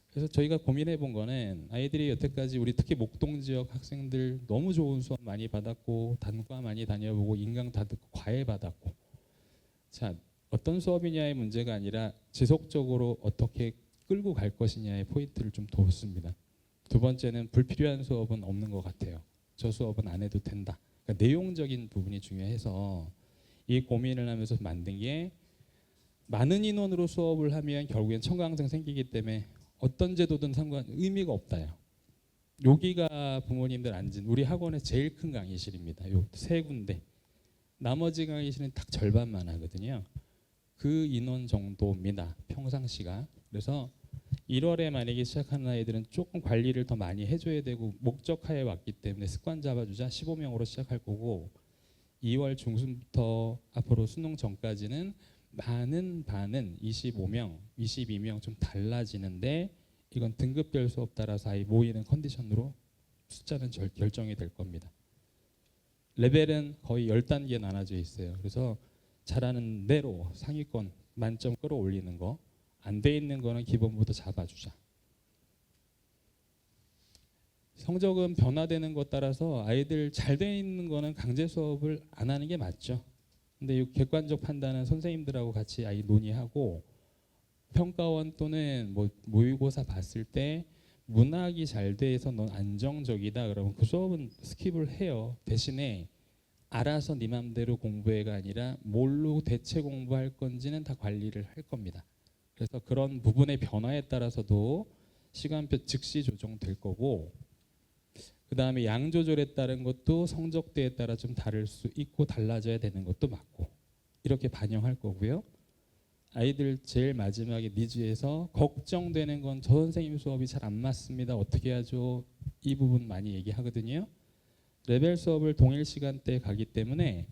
그래서 저희가 고민해 본 거는 아이들이 여태까지 우리 특히 목동 지역 학생들 너무 좋은 수업 많이 받았고 단과 많이 다녀보고 인강 다 듣고 과외 받았고 자 어떤 수업이냐의 문제가 아니라 지속적으로 어떻게 끌고 갈 것이냐의 포인트를 좀 뒀습니다. 두 번째는 불필요한 수업은 없는 것 같아요. 저 수업은 안 해도 된다. 그러니까 내용적인 부분이 중요해서 이 고민을 하면서 만든 게 많은 인원으로 수업을 하면 결국엔 청강생 생기기 때문에 어떤 제도든 의미가 없다요. 여기가 부모님들 앉은 우리 학원의 제일 큰 강의실입니다. 요 세 군데. 나머지 강의실은 딱 절반만 하거든요. 그 인원 정도입니다. 평상시가. 그래서 1월에 만약에 시작하는 아이들은 조금 관리를 더 많이 해줘야 되고 목적하에 왔기 때문에 습관 잡아주자 15명으로 시작할 거고 2월 중순부터 앞으로 수능 전까지는 많은 반은 25명, 22명 좀 달라지는데 이건 등급별 수업 따라서 아이 모이는 컨디션으로 숫자는 결정이 될 겁니다. 레벨은 거의 10단계 나눠져 있어요. 그래서 잘하는 대로 상위권 만점 끌어올리는 거, 안 돼 있는 거는 기본부터 잡아주자. 성적은 변화되는 것 따라서 아이들 잘 돼 있는 거는 강제 수업을 안 하는 게 맞죠. 근데 이 객관적 판단은 선생님들하고 같이 아이 논의하고 평가원 또는 모의고사 봤을 때 문학이 잘 돼서 넌 안정적이다 그러면 그 수업은 스킵을 해요. 대신에 알아서 네 맘대로 공부해가 아니라 뭘로 대체 공부할 건지는 다 관리를 할 겁니다. 그래서 그런 부분의 변화에 따라서도 시간표 즉시 조정될 거고 그 다음에 양 조절에 따른 것도 성적대에 따라 좀 다를 수 있고 달라져야 되는 것도 맞고 이렇게 반영할 거고요. 아이들 제일 마지막에 니즈에서 걱정되는 건 저 선생님 수업이 잘 안 맞습니다. 어떻게 하죠? 이 부분 많이 얘기하거든요. 레벨 수업을 동일 시간대에 가기 때문에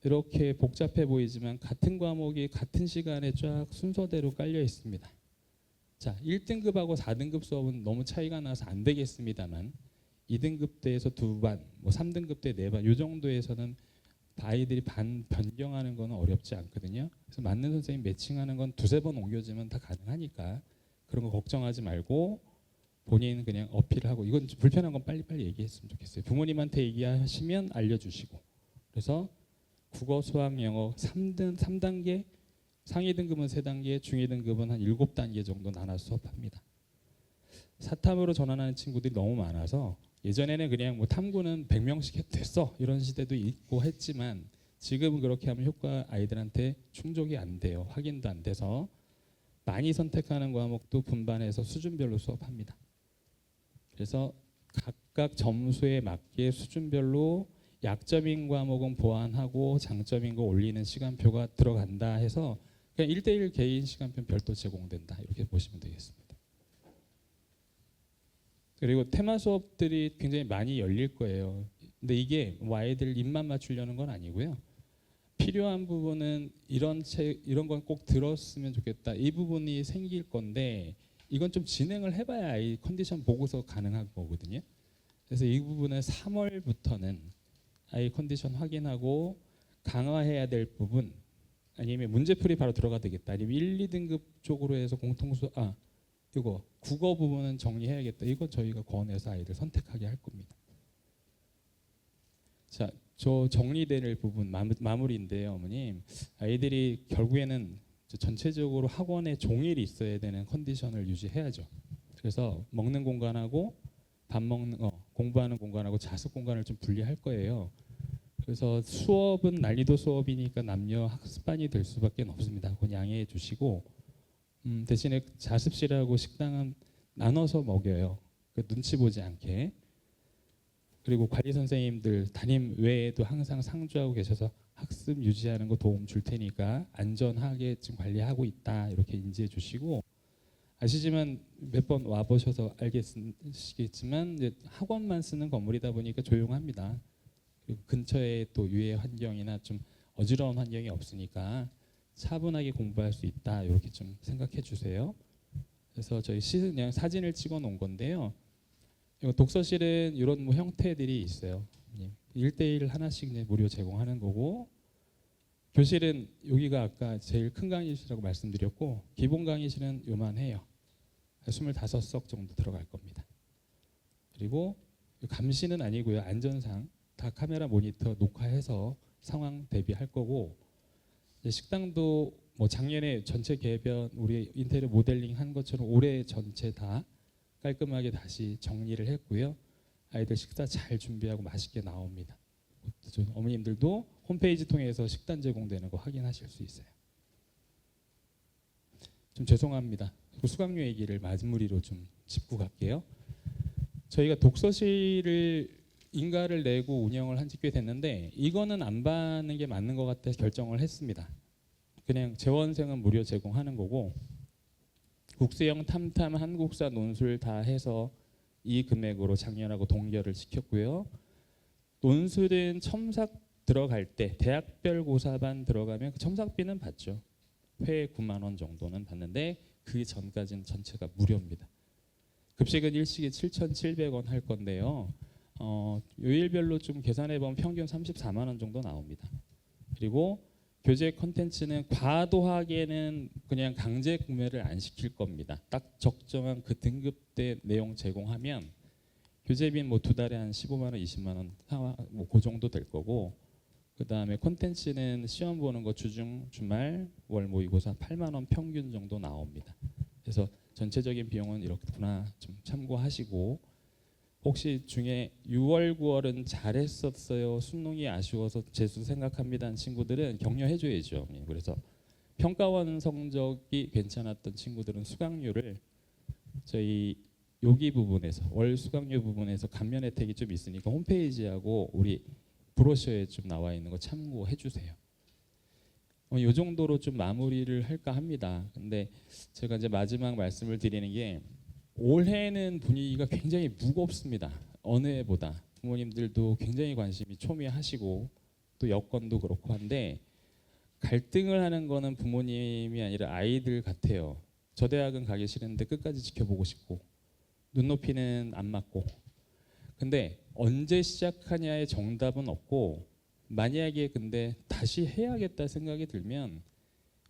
이렇게 복잡해 보이지만 같은 과목이 같은 시간에 쫙 순서대로 깔려 있습니다. 자, 1등급하고 4등급 수업은 너무 차이가 나서 안 되겠습니다만 2등급 때에서 2반, 뭐 3등급 때 4반 이 정도에서는 아이들이 반 변경하는 거는 어렵지 않거든요. 그래서 맞는 선생님 매칭하는 건 2-3번 옮겨주면 다 가능하니까 그런 거 걱정하지 말고 본인 그냥 어필을 하고 이건 불편한 건 빨리빨리 얘기했으면 좋겠어요. 부모님한테 얘기하시면 알려주시고 그래서 국어, 수학, 영어 3단계 상위 등급은 3단계, 중위 등급은 한 7단계 정도 나눠서 수업합니다. 사탐으로 전환하는 친구들이 너무 많아서 예전에는 그냥 뭐 탐구는 100명씩 해도 됐어 이런 시대도 있고 했지만 지금은 그렇게 하면 효과 아이들한테 충족이 안 돼요. 확인도 안 돼서 많이 선택하는 과목도 분반해서 수준별로 수업합니다. 그래서 각각 점수에 맞게 수준별로 약점인 과목은 보완하고 장점인 거 올리는 시간표가 들어간다 해서 그냥 1대1 개인 시간표 별도 제공된다 이렇게 보시면 되겠습니다. 그리고 테마 수업들이 굉장히 많이 열릴 거예요. 근데 이게 뭐 아이들 입만 맞추려는 건 아니고요. 필요한 부분은 이런 건 꼭 들었으면 좋겠다. 이 부분이 생길 건데 이건 좀 진행을 해봐야 아이 컨디션 보고서 가능한 거거든요. 그래서 이 부분은 3월부터는 아이 컨디션 확인하고 강화해야 될 부분 아니면 문제풀이 바로 들어가야 되겠다. 아니면 1, 2등급 쪽으로 해서 이거 국어 부분은 정리해야겠다. 이건 저희가 권해서 아이들 선택하게 할 겁니다. 자, 저 정리될 부분 마무리인데요, 어머님. 아이들이 결국에는 전체적으로 학원에 종일이 있어야 되는 컨디션을 유지해야죠. 그래서 먹는 공간하고 공부하는 공간하고 자습 공간을 좀 분리할 거예요. 그래서 수업은 난이도 수업이니까 남녀 학습반이 될 수밖에 없습니다. 그건 양해해 주시고 대신에 자습실하고 식당은 나눠서 먹여요. 그 눈치 보지 않게. 그리고 관리 선생님들 담임 외에도 항상 상주하고 계셔서 학습 유지하는 거 도움 줄 테니까 안전하게 지금 관리하고 있다 이렇게 인지해 주시고 아시지만 몇 번 와보셔서 알겠지만 이제 학원만 쓰는 건물이다 보니까 조용합니다. 그리고 근처에 또 유해 환경이나 좀 어지러운 환경이 없으니까 차분하게 공부할 수 있다 이렇게 좀 생각해 주세요. 그래서 저희 그냥 사진을 찍어 놓은 건데요. 독서실은 이런 뭐 형태들이 있어요. 1대1 하나씩 이제 무료 제공하는 거고 교실은 여기가 아까 제일 큰 강의실이라고 말씀드렸고 기본 강의실은 요만해요. 25석 정도 들어갈 겁니다. 그리고 감시는 아니고요. 안전상 다 카메라 모니터 녹화해서 상황 대비할 거고 식당도 뭐 작년에 전체 개변 우리 인테리어 모델링 한 것처럼 올해 전체 다 깔끔하게 다시 정리를 했고요. 아이들 식사 잘 준비하고 맛있게 나옵니다. 어머님들도 홈페이지 통해서 식단 제공되는 거 확인하실 수 있어요. 좀 죄송합니다. 수강료 얘기를 마무리로 좀 짚고 갈게요. 저희가 독서실을 인가를 내고 운영을 한 지 꽤 됐는데 이거는 안 받는 게 맞는 것 같아서 결정을 했습니다. 그냥 재원생은 무료 제공하는 거고 국수형 탐탐 한국사 논술 다 해서 이 금액으로 작년하고 동결을 시켰고요. 논술은 첨삭 들어갈 때 대학별 고사반 들어가면 그 첨삭비는 받죠. 회에 9만 원 정도는 받는데 그 전까지는 전체가 무료입니다. 급식은 일식에 7,700원 할 건데요. 요일별로 좀 계산해 보면 평균 34만 원 정도 나옵니다. 그리고 교재 컨텐츠는 과도하게는 그냥 강제 구매를 안 시킬 겁니다. 딱 적정한 그 등급대 내용 제공하면 교재비는 뭐 2달에 한 15만 원, 20만 원, 뭐 그 정도 될 거고 그 다음에 콘텐츠는 시험 보는 거 주중, 주말, 월 모의고사 8만 원 평균 정도 나옵니다. 그래서 전체적인 비용은 이렇구나 좀 참고하시고 혹시 중에 6월, 9월은 잘했었어요. 수능이 아쉬워서 재수 생각합니다 하는 친구들은 격려해줘야죠. 그래서 평가원 성적이 괜찮았던 친구들은 수강료를 저희 여기 부분에서 월 수강료 부분에서 감면 혜택이 좀 있으니까 홈페이지하고 우리 브로셔에 좀 나와 있는 거 참고해 주세요. 이 정도로 좀 마무리를 할까 합니다. 근데 제가 이제 마지막 말씀을 드리는 게 올해는 분위기가 굉장히 무겁습니다. 어느 해보다 부모님들도 굉장히 관심이 초미하시고 또 여건도 그렇고 한데 갈등을 하는 거는 부모님이 아니라 아이들 같아요. 저 대학은 가기 싫은데 끝까지 지켜보고 싶고 눈높이는 안 맞고. 근데 언제 시작하냐의 정답은 없고 만약에 근데 다시 해야겠다 생각이 들면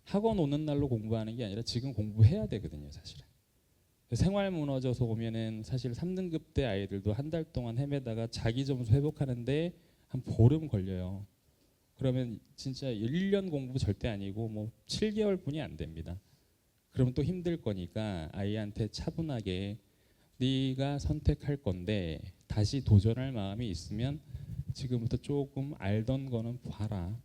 학원 오는 날로 공부하는 게 아니라 지금 공부해야 되거든요, 사실은. 생활 무너져서 오면은 사실 3등급 때 아이들도 한 달 동안 헤매다가 자기 점수 회복하는데 한 보름 걸려요. 그러면 진짜 1년 공부 절대 아니고 뭐 7개월뿐이 안 됩니다. 그러면 또 힘들 거니까 아이한테 차분하게 네가 선택할 건데 다시 도전할 마음이 있으면 지금부터 조금 알던 거는 봐라.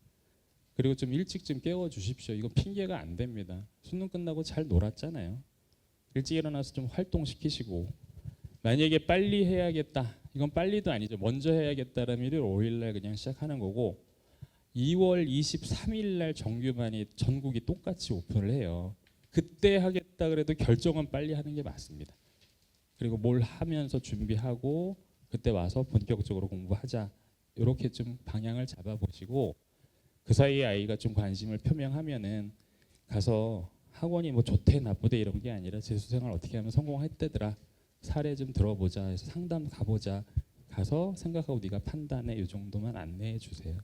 그리고 좀 일찍 좀 깨워 주십시오. 이거 핑계가 안 됩니다. 수능 끝나고 잘 놀았잖아요. 일찍 일어나서 좀 활동시키시고 만약에 빨리 해야겠다. 이건 빨리도 아니죠. 먼저 해야겠다라면 1월 5일 날 그냥 시작하는 거고 2월 23일 날 정규반이 전국이 똑같이 오픈을 해요. 그때 하겠다 그래도 결정은 빨리 하는 게 맞습니다. 그리고 뭘 하면서 준비하고 그때 와서 본격적으로 공부하자. 이렇게 좀 방향을 잡아보시고 그 사이에 아이가 좀 관심을 표명하면은 가서 학원이 뭐 좋대 나쁘대 이런 게 아니라 재수생활 어떻게 하면 성공했대더라. 사례 좀 들어보자 해서 상담 가보자. 가서 생각하고 네가 판단해. 이 정도만 안내해 주세요.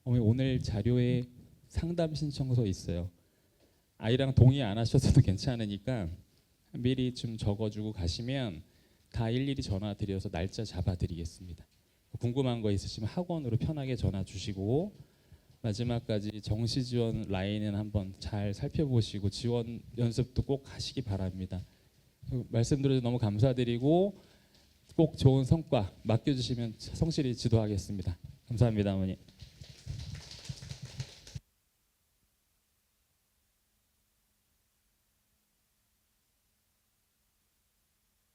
어머니 오늘 자료에 상담 신청서 있어요. 아이랑 동의 안 하셔도 괜찮으니까 미리 좀 적어주고 가시면 다 일일이 전화 드려서 날짜 잡아드리겠습니다. 궁금한 거 있으시면 학원으로 편하게 전화 주시고 마지막까지 정시 지원 라인은 한번 잘 살펴보시고 지원 연습도 꼭 하시기 바랍니다. 말씀드려서 너무 감사드리고 꼭 좋은 성과 맡겨주시면 성실히 지도하겠습니다. 감사합니다, 어머니.